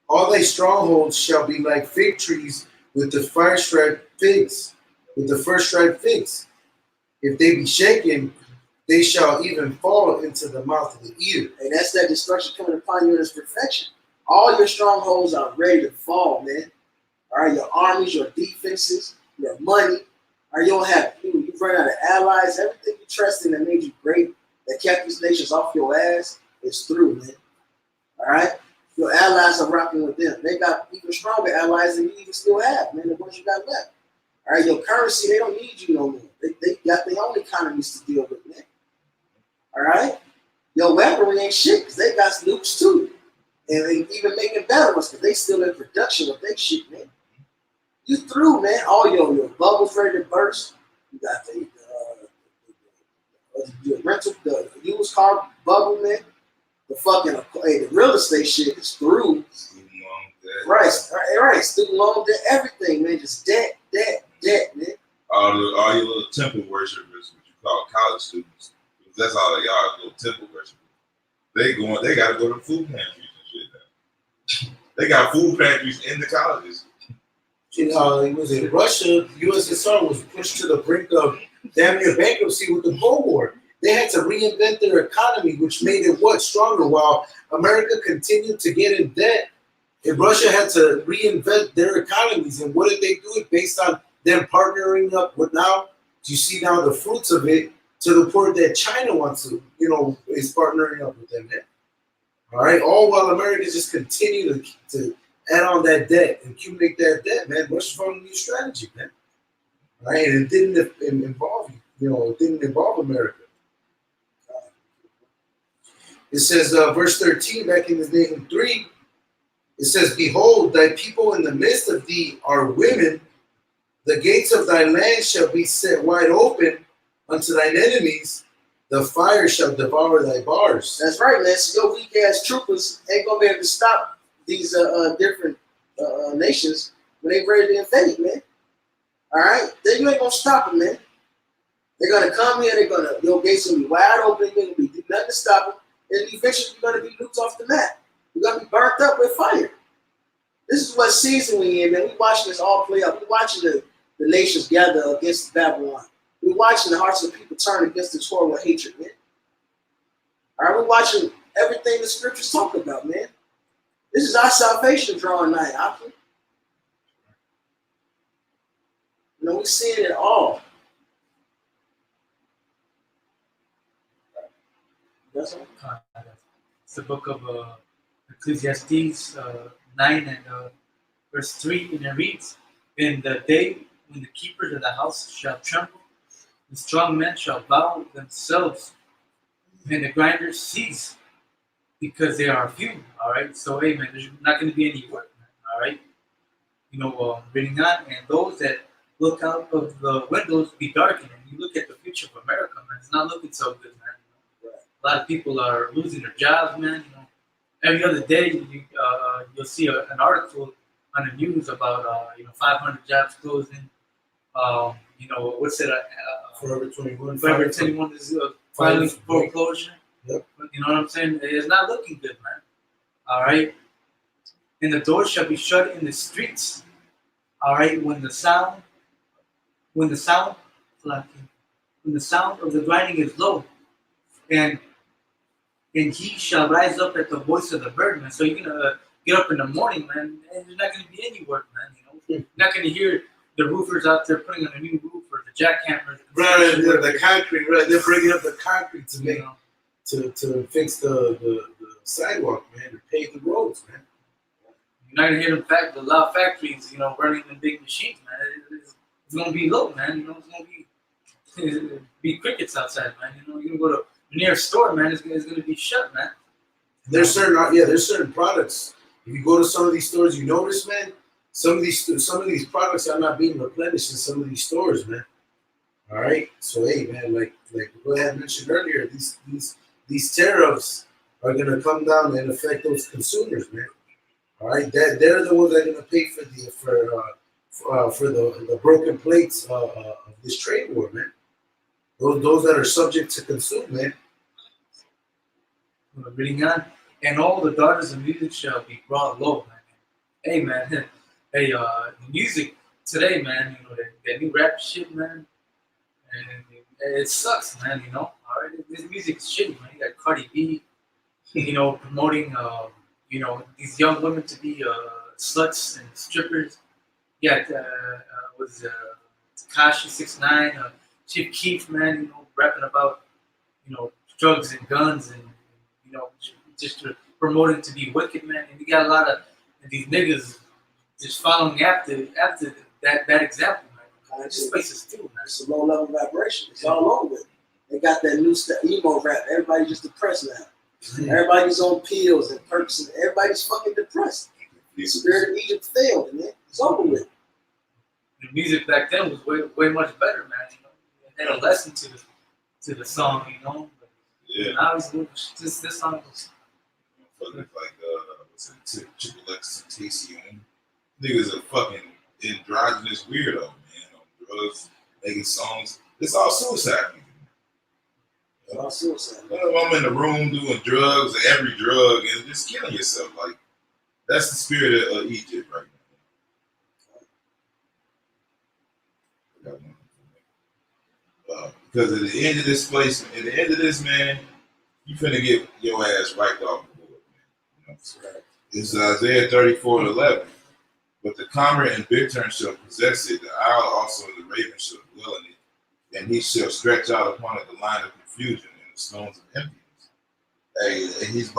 All thy strongholds shall be like fig trees with the first-striped figs, with the first-striped figs. If they be shaken, they shall even fall into the mouth of the eater. And that's that destruction coming upon you in its perfection. All your strongholds are ready to fall, man. All right, your armies, your defenses, your money. All right, you don't have you've run out of allies. Everything you trusted that made you great, that kept these nations off your ass, is through, man. All right, your allies are rocking with them. They got even stronger allies than you even still have, man. The ones you got left. All right, your currency, they don't need you no more. They got their own economies to deal with, man. All right, your weaponry ain't shit because they got nukes too. And they even making better ones because they still in production with their shit, man. You through, man. All your bubbles ready to burst. You got the rental, the used car bubble, man. The fucking the real estate shit is through. Right. Student loan debt, everything, man. Just debt, man. All your little temple worshipers, what you call college students, that's all they are, little temple worshipers. They gotta go to food pantries. They got food pantries in the colleges. It was in Russia. USSR was pushed to the brink of damn near bankruptcy with the Cold War. They had to reinvent their economy, which made it stronger. While America continued to get in debt, and Russia had to reinvent their economies. And what did they do? It based on them partnering up with now. You see now the fruits of it to the point that China wants to, is partnering up with them. Man. All right, all while America just continue to add on that debt, accumulate that debt, man. Russia's found a new strategy, man. All right, and it didn't involve it didn't involve America. It says, verse 13, back in the Nahum 3, it says, behold, thy people in the midst of thee are women. The gates of thy land shall be set wide open unto thine enemies. The fire shall devour thy bars. That's right, man. So your weak ass troopers ain't gonna be able to stop these different nations when they ready to invade, man. All right, then you ain't gonna stop them, man. They're gonna come here. Your gates gonna be wide open. You're gonna be do nothing to stop them, and eventually you're gonna be looped off the map. You're gonna be burnt up with fire. This is what season we in, man. We watching this all play out. We watching the nations gather against Babylon. We're watching the hearts of the people turn against the Torah with hatred, man. All right, we're watching everything the scriptures talk about, man. This is our salvation drawing nigh. We're seeing it all. That's all. It's the book of Ecclesiastes 9 and verse 3, and it reads, "In the day when the keepers of the house shall tremble, the strong men shall bow themselves, and the grinders cease, because they are few." All right, so hey, man, there's not going to be any work, man. All right, reading on, and those that look out of the windows be darkened. And you look at the future of America, man, it's not looking so good, man. A lot of people are losing their jobs, man. Every other day you'll see an article on the news about 500 jobs closing. What's it? Forever 21. Forever 21 is filing foreclosure. Yep. You know what I'm saying? It's not looking good, man. All right. And the doors shall be shut in the streets. All right. When the sound of the grinding is low, and he shall rise up at the voice of the bird, man. So you're gonna get up in the morning, man, and there's not gonna be any work, man. You're not gonna hear the roofers out there putting on a new roof or the jackhammers. Right, the concrete, right? They're bringing up the concrete to make to fix the sidewalk, man, to pave the roads, man. You're not gonna hear the loud factories, running the big machines, man. It's gonna be low, man. It's gonna be crickets outside, man. You're gonna go to the nearest store, man. It's gonna be shut, man. There's certain products. If you go to some of these stores, you notice, man, some of these products are not being replenished in some of these stores, man. All right, so hey, man, like what I had mentioned earlier, these tariffs are gonna come down and affect those consumers, man. All right, they're the ones that are gonna pay for the broken plates of this trade war, man. Those that are subject to consume, man. Reading on, and all the daughters of music shall be brought low, man. Hey, man, hey, the music today, man. That new rap shit, man, and it sucks, man. All right, this music is shitty, man. You got Cardi B, promoting, these young women to be sluts and strippers. You got Tekashi 6ix9ine, Chief Keef, man. Rapping about drugs and guns and just promoting to be wicked, man. And you got a lot of these niggas just following after that example, man. This place is too, man. It's a low level vibration. It's all over with. They got that new emo rap. Everybody's just depressed now. Mm-hmm. Everybody's on pills and perks, and everybody's fucking depressed. The spirit of Egypt failed, man. It's over with. The music back then was way much better, man. It had a lesson to the song, But Yeah. now it's this song was. Fucking what's it? Triple X Tentacion. Niggas a fucking androgynous weirdo, man. On drugs, making songs. It's all suicide music. It's all suicide. I'm in the room doing drugs, every drug, and just killing yourself. Like, that's the spirit of Egypt right now. Because at the end of this place, at the end of this, man, you finna get your ass wiped off the board, man. It's Isaiah 34:11. But the cormorant and bittern shall possess it, the owl also and the raven shall dwell in it, and he shall stretch out upon it the line of confusion and the stones of emptiness. Hey, he's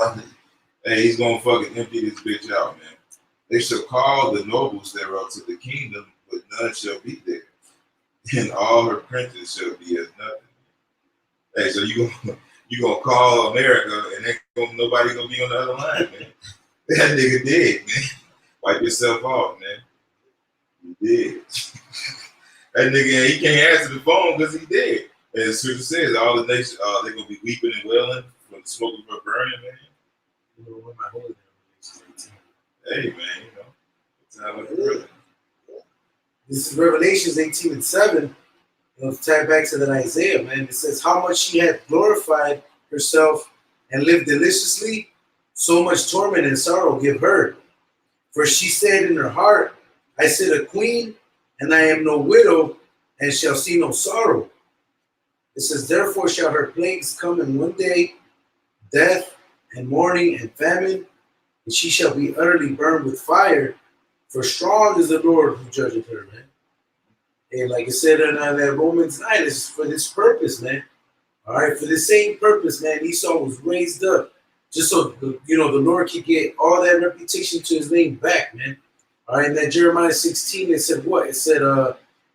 gonna fucking empty this bitch out, man. They shall call the nobles thereof to the kingdom, but none shall be there, and all her princes shall be as nothing. Hey, so you gonna call America, and nobody gonna be on the other line, man. That nigga dead, man. Wipe yourself off, man. You dead. That nigga, he can't answer the phone because he dead. And the scripture says all the nations, they're gonna be weeping and wailing from the smoke of her burning, man. When my holy name is 18. Hey, man, it's not like a This is Revelations 18:7. Tie back to that Isaiah, man. It says, how much she had glorified herself and lived deliciously, so much torment and sorrow give her. For she said in her heart, I sit a queen, and I am no widow, and shall see no sorrow. It says, therefore shall her plagues come in one day, death and mourning and famine, and she shall be utterly burned with fire, for strong is the Lord who judgeth her, man. And like I said in that Romans 9, it's for this purpose, man. All right, for the same purpose, man. Esau was raised up just so, the Lord could get all that reputation to his name back, man. All right, in that Jeremiah 16, it said what? It said,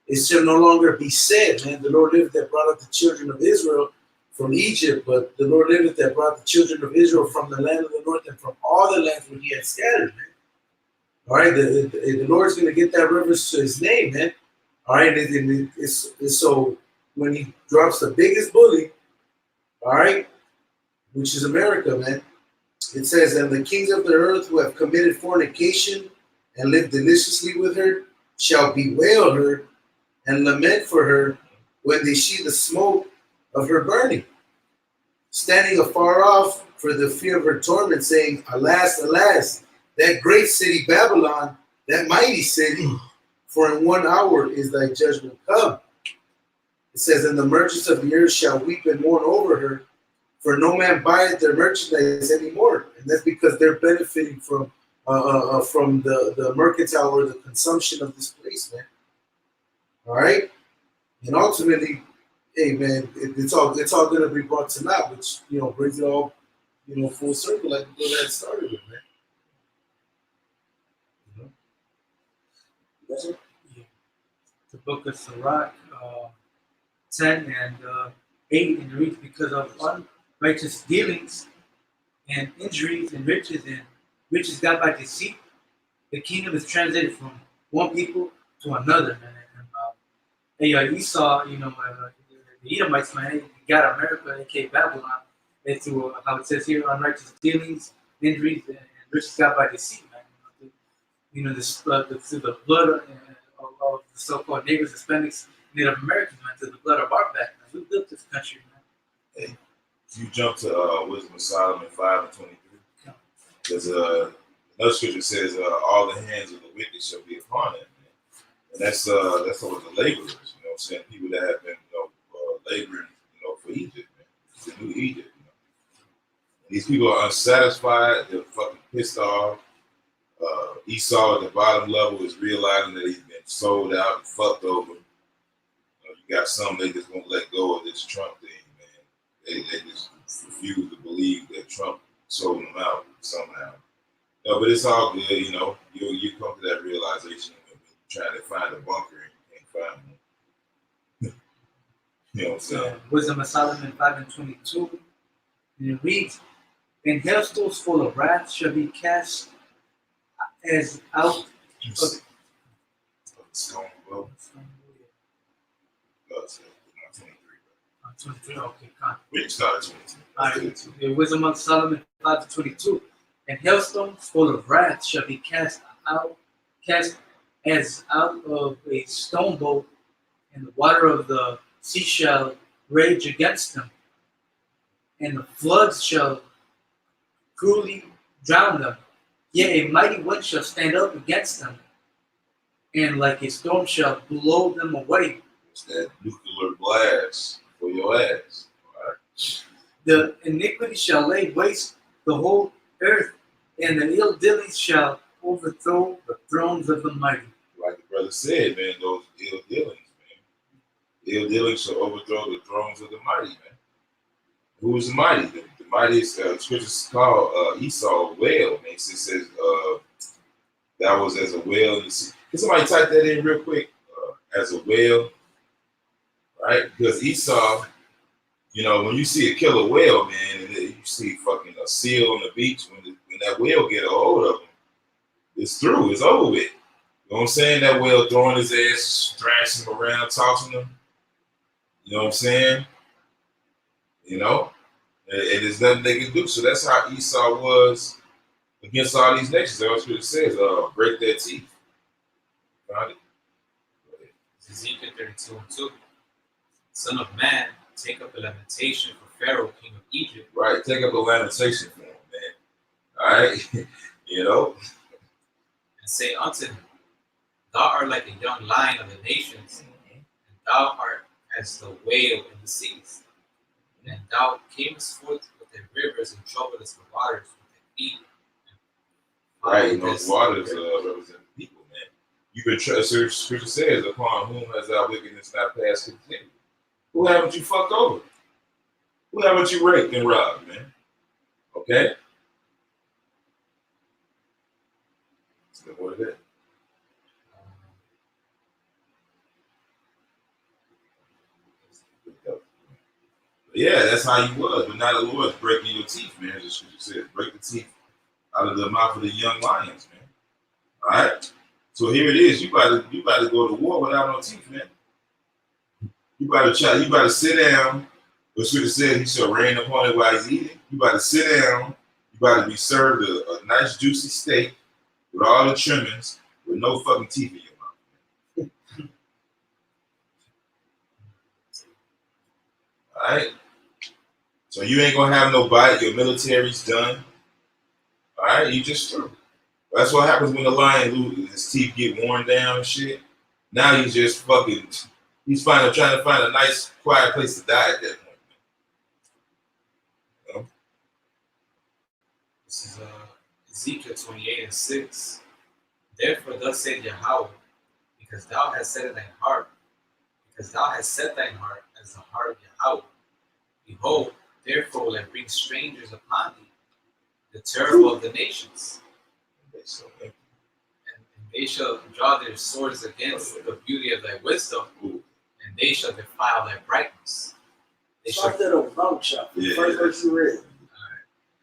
it shall no longer be said, man, the Lord liveth that brought up the children of Israel from Egypt, but the Lord liveth that brought the children of Israel from the land of the north and from all the lands where he had scattered, man. All right, the Lord's going to get that reverence to his name, man. All right, it's so when he drops the biggest bully, all right, which is America, man, it says, and the kings of the earth who have committed fornication and lived deliciously with her shall bewail her and lament for her when they see the smoke of her burning, standing afar off for the fear of her torment, saying, alas, alas, that great city Babylon, that mighty city, for in 1 hour is thy judgment come. It says, and the merchants of the earth shall weep and mourn over her, for no man buyeth their merchandise anymore. And that's because they're benefiting from the mercantile or the consumption of this place, man. All right? And ultimately, hey, man, it's all going to be brought to naught, which, brings it all, full circle like the brother had started with, man. That's it. The book of Sirach 10 and 8, and it reads, because of unrighteous dealings and injuries and riches got by deceit, the kingdom is translated from one people to another, man. And, Esau, the Edomites, man, they got America, aka Babylon, and through how it says here, unrighteous dealings, injuries, and riches got by deceit, man. Through the blood of the so-called neighbors, Hispanics, Native Americans, man, to the blood of our back, man. We built this country, man. Hey, if you jump to Wisdom of Solomon 5:23, there's another scripture says, all the hands of the wicked shall be upon them, man. And that's over the laborers, what I'm saying? People that have been, laboring, for Egypt, man. The new Egypt, These people are unsatisfied, they're fucking pissed off. Esau at the bottom level is realizing that he's been sold out and fucked over. You got some, they just won't let go of this Trump thing, man. They just refuse to believe that Trump sold them out somehow. No, but it's all good, you come to that realization when you're trying to find a bunker and you can't find one. You know what I'm saying? Wisdom of Solomon 5:22, and it reads, and hailstones full of wrath shall be cast as out of Stone, well, 23, okay, con. we started 22. All right, the Wisdom of Solomon 5:22, and hailstones full of wrath shall be cast as out of a stone boat, and the water of the sea shall rage against them, and the floods shall cruelly drown them. Yea, a mighty wind shall stand up against them, and like a storm shall blow them away. It's that nuclear blast for your ass. All right? The iniquity shall lay waste the whole earth, and the ill dealings shall overthrow the thrones of the mighty. Like the brother said, man, those ill dealings, man. Ill dealings shall overthrow the thrones of the mighty, man. Who is the mighty? The mightiest scriptures called Esau a whale, man. It says that was as a whale. Can somebody type that in real quick? As a whale, right? Because Esau, when you see a killer whale, man, and you see fucking a seal on the beach, when that whale get a hold of him, it's through. It's over with. You know what I'm saying? That whale throwing his ass, thrashing him around, tossing him. You know what I'm saying? And there's nothing they can do. So that's how Esau was against all these nations. That's what it says. Break their teeth. Got it? Ezekiel 32:2. Son of man, take up a lamentation for Pharaoh, king of Egypt, Right, take up a lamentation for him, man. All right, you know. and say unto him, Thou art like a young lion of the nations, and thou art as the whale in the seas. And thou camest forth with the rivers and troublest the waters with thy feet. Right, you know, those waters represent the people, man. You've been scripture says, upon whom has our wickedness not passed continued? Who haven't you fucked over? Who haven't you raped and robbed, man? Okay? So what is it? Yeah, that's how you was, but now the Lord's breaking your teeth, man. As the scripture says, break the teeth out of the mouth of the young lions, man. All right. So here it is. You about to go to war without no teeth, man. You about to sit down. The scripture says he shall rain upon it while he's eating. You about to sit down. You about to be served a nice juicy steak with all the trimmings with no fucking teeth in your mouth. All right. So you ain't gonna have no bite. Your military's done. All right. You just through. That's what happens when the lion loses. His teeth get worn down and shit. Now he's just fucking. He's trying to find a nice, quiet place to die at that point. You know? This is Ezekiel 28:6. Therefore, thus said Yahweh, because thou hast set in thine heart, because thou hast set thine heart as the heart of Yahweh. Behold, therefore will I bring strangers upon thee, the terrible of the nations. And they shall draw their swords against the beauty of thy wisdom, and they shall defile thy brightness. They shall. Start that over, Bible shop. First verse you read.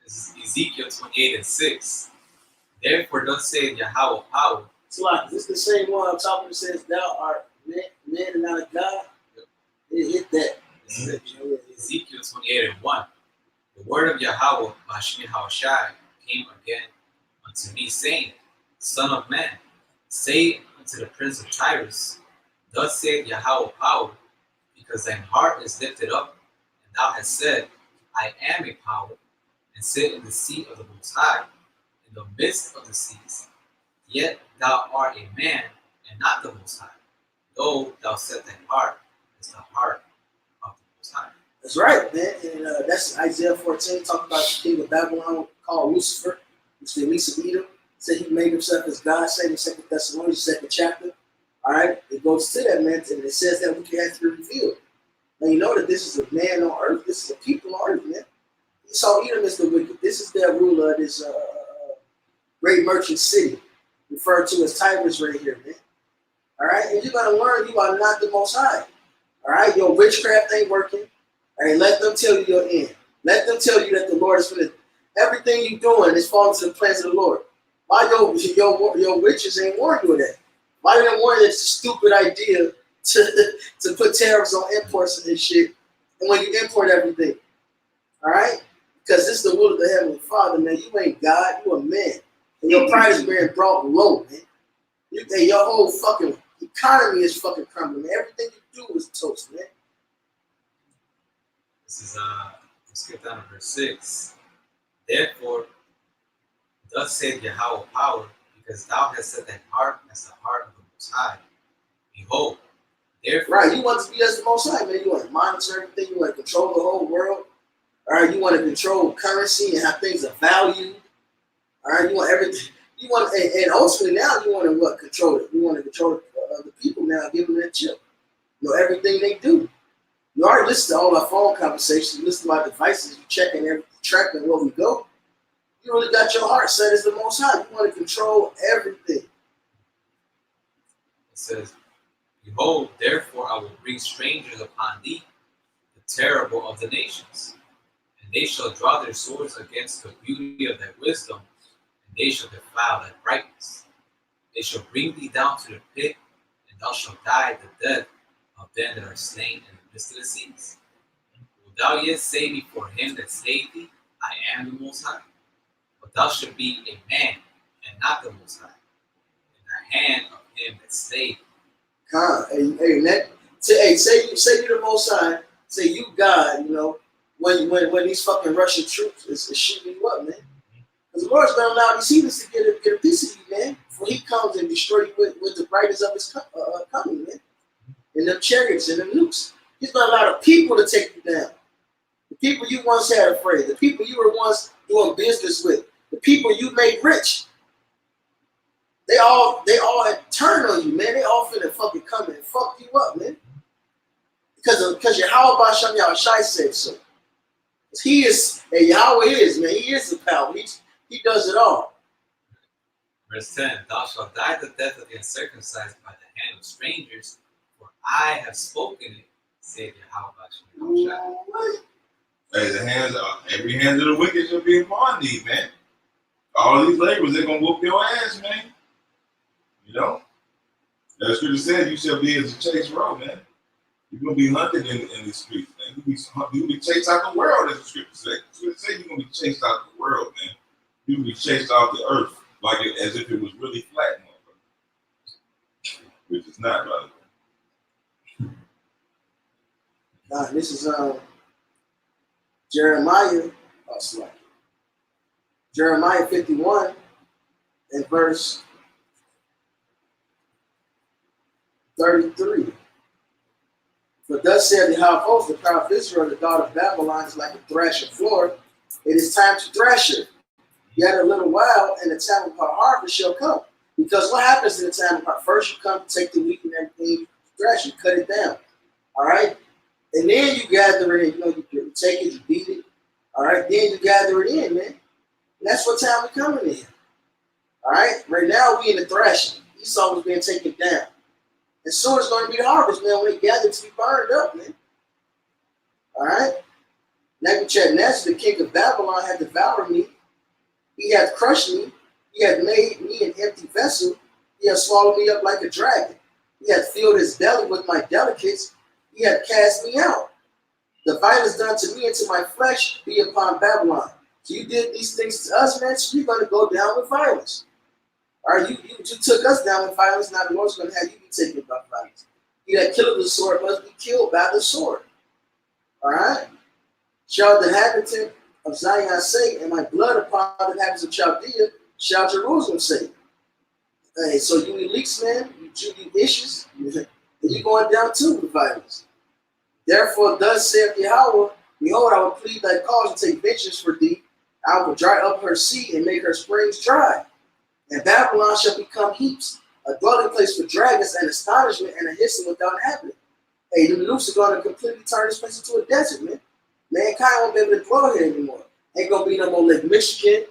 This is Ezekiel 28:6. Therefore, thus saith Yahweh power. So like, this the same one I'm talking that says, Thou art man and not a God? It hit that. This is Ezekiel 28:1. The word of Yahweh, Bashmi Hawashai, came again unto me, saying, Son of man, say unto the prince of Tyrus, Thus saith Yahweh power, because thine heart is lifted up, and thou hast said, I am a power, and sit in the seat of the Most High, in the midst of the seas. Yet thou art a man, and not the Most High, though thou set thine heart as the heart of the Most High. That's right, man. And that's Isaiah 14, talking about the king of Babylon called Lucifer, which the least of Edom. Said he made himself as God, saying in 2 Thessalonians, 2nd chapter. All right, it goes to that, man, and it says that we can have to be revealed. Now you know that this is a man on earth, this is a people on earth, man. Esau Edom is the wicked. This is their ruler of this great merchant city, referred to as Tyrus right here, man. All right, and you gotta learn you are not the Most High. All right, your witchcraft ain't working. All right, let them tell you your end. Let them tell you that the Lord is going to, everything you're doing is falling to the plans of the Lord. Why your witches ain't warned you of that? Why didn't warn you it's a stupid idea to put tariffs on imports and this shit, and when you import everything, all right? Because this is the will of the Heavenly Father, man. You ain't God, you a man. And your pride is being brought low, man. Your whole fucking economy is fucking crumbling, man. Everything you do is toast, man. This is let's skip down to verse 6. Therefore, thus saith Yahweh power, because thou hast set thine heart as the heart of the Most High. Behold, therefore. Right, you want to be as the Most High, man. You want to monitor everything. You want to control the whole world. All right, you want to control currency and how things are valued. All right, you want everything. You want, and ultimately now you want to what? Control it. You want to control the people now, give them that chip. You know everything they do. You already listen to all our phone conversations. You listen to our devices. You tracking where we go. You really got your heart set as the Most High. You want to control everything. It says, Behold, therefore I will bring strangers upon thee, the terrible of the nations. And they shall draw their swords against the beauty of thy wisdom, and they shall defile thy brightness. They shall bring thee down to the pit, and thou shalt die the death of them that are slain in the midst of the seas. Will thou yet say before him that slayed thee, I am the Most High? But thou shalt be a man, and not the Most High, in the hand of him that slayed thee. Hey, say you the Most High, say you God, you know, when these fucking Russian troops is shooting you up, man. Because the Lord's gonna allow these heathens to get a piece of you, man, before He comes and destroy you with the brightness of His coming, man. And them chariots and them nukes. He's gonna allow the people to take you down. The people you once had afraid, the people you were once doing business with, the people you made rich. They all turn on you, man. They all finna fucking come and fuck you up, man. Because Yahweh Bashem Yahushai said so. He is, and Yahweh is, man. He is the power. He does it all. Verse 10, thou shalt die the death of the uncircumcised by the hand of strangers, for I have spoken it, saith Yahweh Bashem Yahushai. Hey, every hand of the wicked shall be upon thee, man. All these labors, they're gonna whoop your ass, man. You know? That scripture said you shall be as a chase row, man. You're gonna be hunted in the streets, man. You're gonna be chased out the world, as the scripture says. The scripture says you're gonna be chased out the world, man. You're gonna be chased out the earth, as if it was really flat, motherfucker. Which is not, brother. This is Jeremiah. Jeremiah 51 and verse 33. For thus said the high host, the proud of Israel, the daughter of Babylon is like a thrashing floor. It is time to thrash her. Yet a little while, and the time of her harvest shall come. Because what happens in the time of harvest? First, you come to take the wheat and everything, thrash it, cut it down. All right? And then you gather it in. You know, you take it, you beat it. All right? Then you gather it in, man. And that's what time we're coming in. All right? Right now, we in the thrashing. Esau was being taken down. And soon it's going to be the harvest, man, when they gather to be burned up, man. All right? Nebuchadnezzar, the king of Babylon, had devoured me. He had crushed me. He had made me an empty vessel. He had swallowed me up like a dragon. He had filled his belly with my delicates. He had cast me out. The violence done to me and to my flesh be upon Babylon. So you did these things to us, man, so you're going to go down with violence. All right, you took us down with violence. Now the Lord's going to have you be taken by violence. He that killeth the sword must be killed by the sword. All right? Shall the inhabitant of Zion say, and my blood upon the inhabitants of Chaldea shall Jerusalem say. Hey, so you elites, man, you issues, you're going down too with violence. Therefore, thus saith Yahweh, behold, I will plead thy cause and take vengeance for thee. I will dry up her sea and make her springs dry. And Babylon shall become heaps, a dwelling place for dragons and astonishment and a hissing without inhabitant. Hey, the nukes are going to completely turn this place into a desert, man. Mankind won't be able to dwell here anymore. Ain't going to be no more Lake Michigan.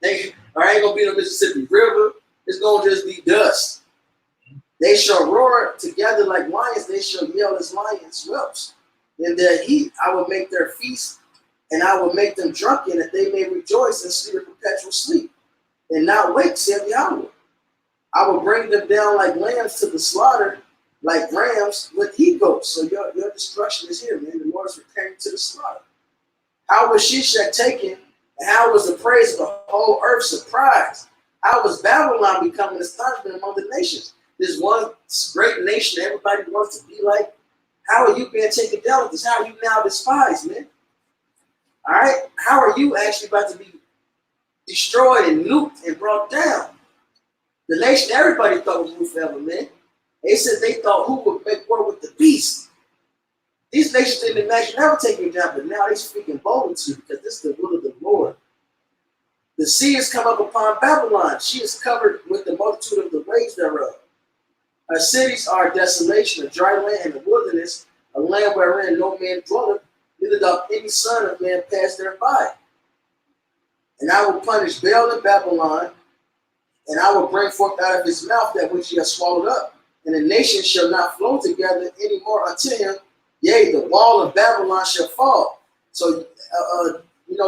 Ain't going to be no Mississippi River. It's going to just be dust. They shall roar together like lions. They shall yell as lions whelps. In their heat, I will make their feast, and I will make them drunken, that they may rejoice and sleep a perpetual sleep, and not wake, saith Yahweh. I will bring them down like lambs to the slaughter, like rams with he goats. So your destruction is here, man. The Lord is preparing to the slaughter. How was Shishak taken, and how was the praise of the whole earth surprised? How was Babylon becoming an astonishment among the nations? This one great nation everybody wants to be like. How are you being taken down with this? How are you now despised, man? All right? How are you actually about to be destroyed and nuked and brought down? The nation everybody thought was rule forever, man. They said they thought who would make war with the beast. These nations didn't imagine never taking you down, but now they're speaking boldly to you because this is the will of the Lord. The sea has come up upon Babylon. She is covered with the multitude of the waves thereof. Her cities are a desolation, a dry land, and a wilderness, a land wherein no man dwelleth, neither doth any son of man pass thereby. And I will punish Baal in Babylon, and I will bring forth out of his mouth that which he has swallowed up, and the nations shall not flow together any more unto him. Yea, the wall of Babylon shall fall. So,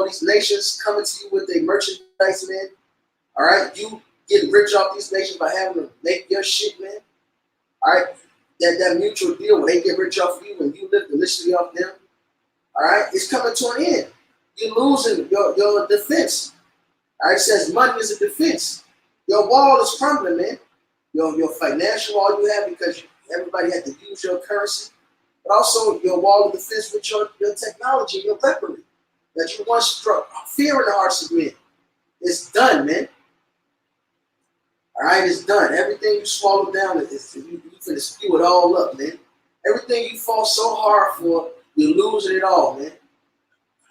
these nations coming to you with their merchandise, man. All right, you getting rich off these nations by having to make your shit, man. All right, that mutual deal where they get rich off you and you live deliciously off them. All right, it's coming to an end. You're losing your defense. All right, it says money is a defense. Your wall is crumbling, man. Your financial wall you have because everybody had to use your currency, but also your wall of defense with your technology and your weaponry that you once struck fear in the hearts of men. It's done, man. All right, it's done. Everything you swallow down, you finna spew it all up, man. Everything you fought so hard for, you're losing it all, man.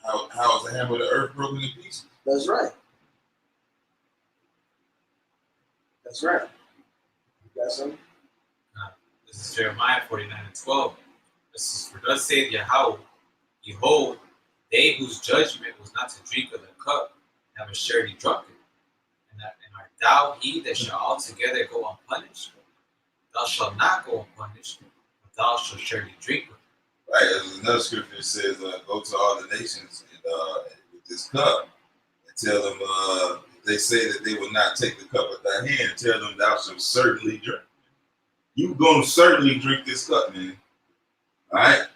How is the hammer of the earth broken in pieces? That's right. That's right. You got something? This is Jeremiah 49:12. This is, for thus saith Yahweh, behold, they whose judgment was not to drink of the cup have assuredly drunk it. And art thou he that shall altogether go unpunished? Thou shalt not go unpunished, but thou shalt surely drink of it. Right, there's another scripture that says, go to all the nations with this cup and tell them, if they say that they will not take the cup at thy hand, tell them thou shalt certainly drink. You gonna certainly drink this cup, man. All right.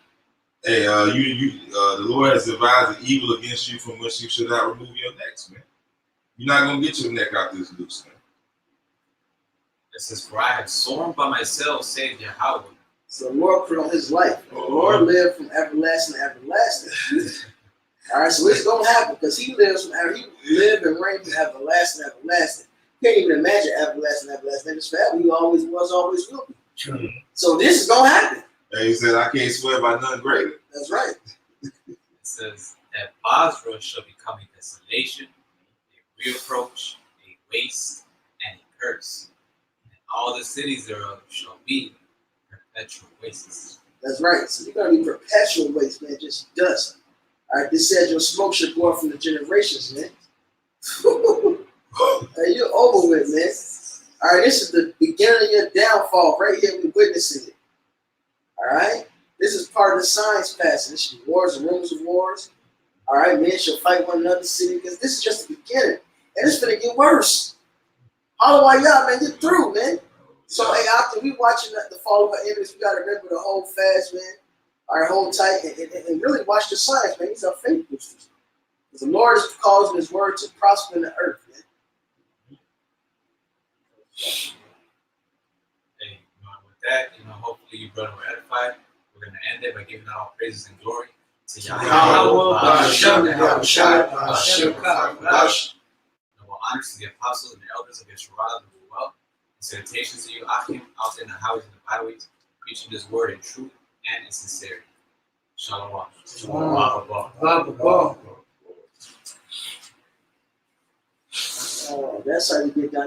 Hey, the Lord has devised an evil against you from which you should not remove your necks, man. You're not gonna get your neck out this loose, man. It says, for I have sworn by myself, saith Yahweh. So the Lord put on his life. The Lord lived from everlasting to everlasting. All right, so it's gonna happen because he lives from he lived and reigned from everlasting to everlasting. You can't even imagine everlasting to everlasting. It's forever. He always was, always will be. True. So this is gonna happen. And he said, I can't swear by none greater. That's right. It says that Basra shall become a desolation, a reproach, a waste, and a curse. And all the cities thereof shall be perpetual wastes. That's right. So you're gonna be perpetual waste, man, just dust. All right, this says your smoke should go up from the generations, man. Hey, you're over with, man. All right, this is the beginning of your downfall right here. We're witnessing it. All right, this is part of the signs passing. This is wars and rumors of wars. All right, men shall fight one another, city, because this is just the beginning, and it's gonna get worse. Otherwise, y'all, man, you're through, man. So, hey, after we watching the fall of our enemies, we gotta remember to hold fast, man. All right, hold tight, and really watch the signs, man. These are faith boosters. The Lord is causing His word to prosper in the earth, man. Hey, with that, hopefully you brother were edified. We're going to end it by giving all praises and glory to Yahweh. Honors to the apostles and the elders of Yeshua, who do well. Salutations to you, Achim, out in the highways and the byways, preaching this word in truth and in sincerity. Shalom. That's how you get down.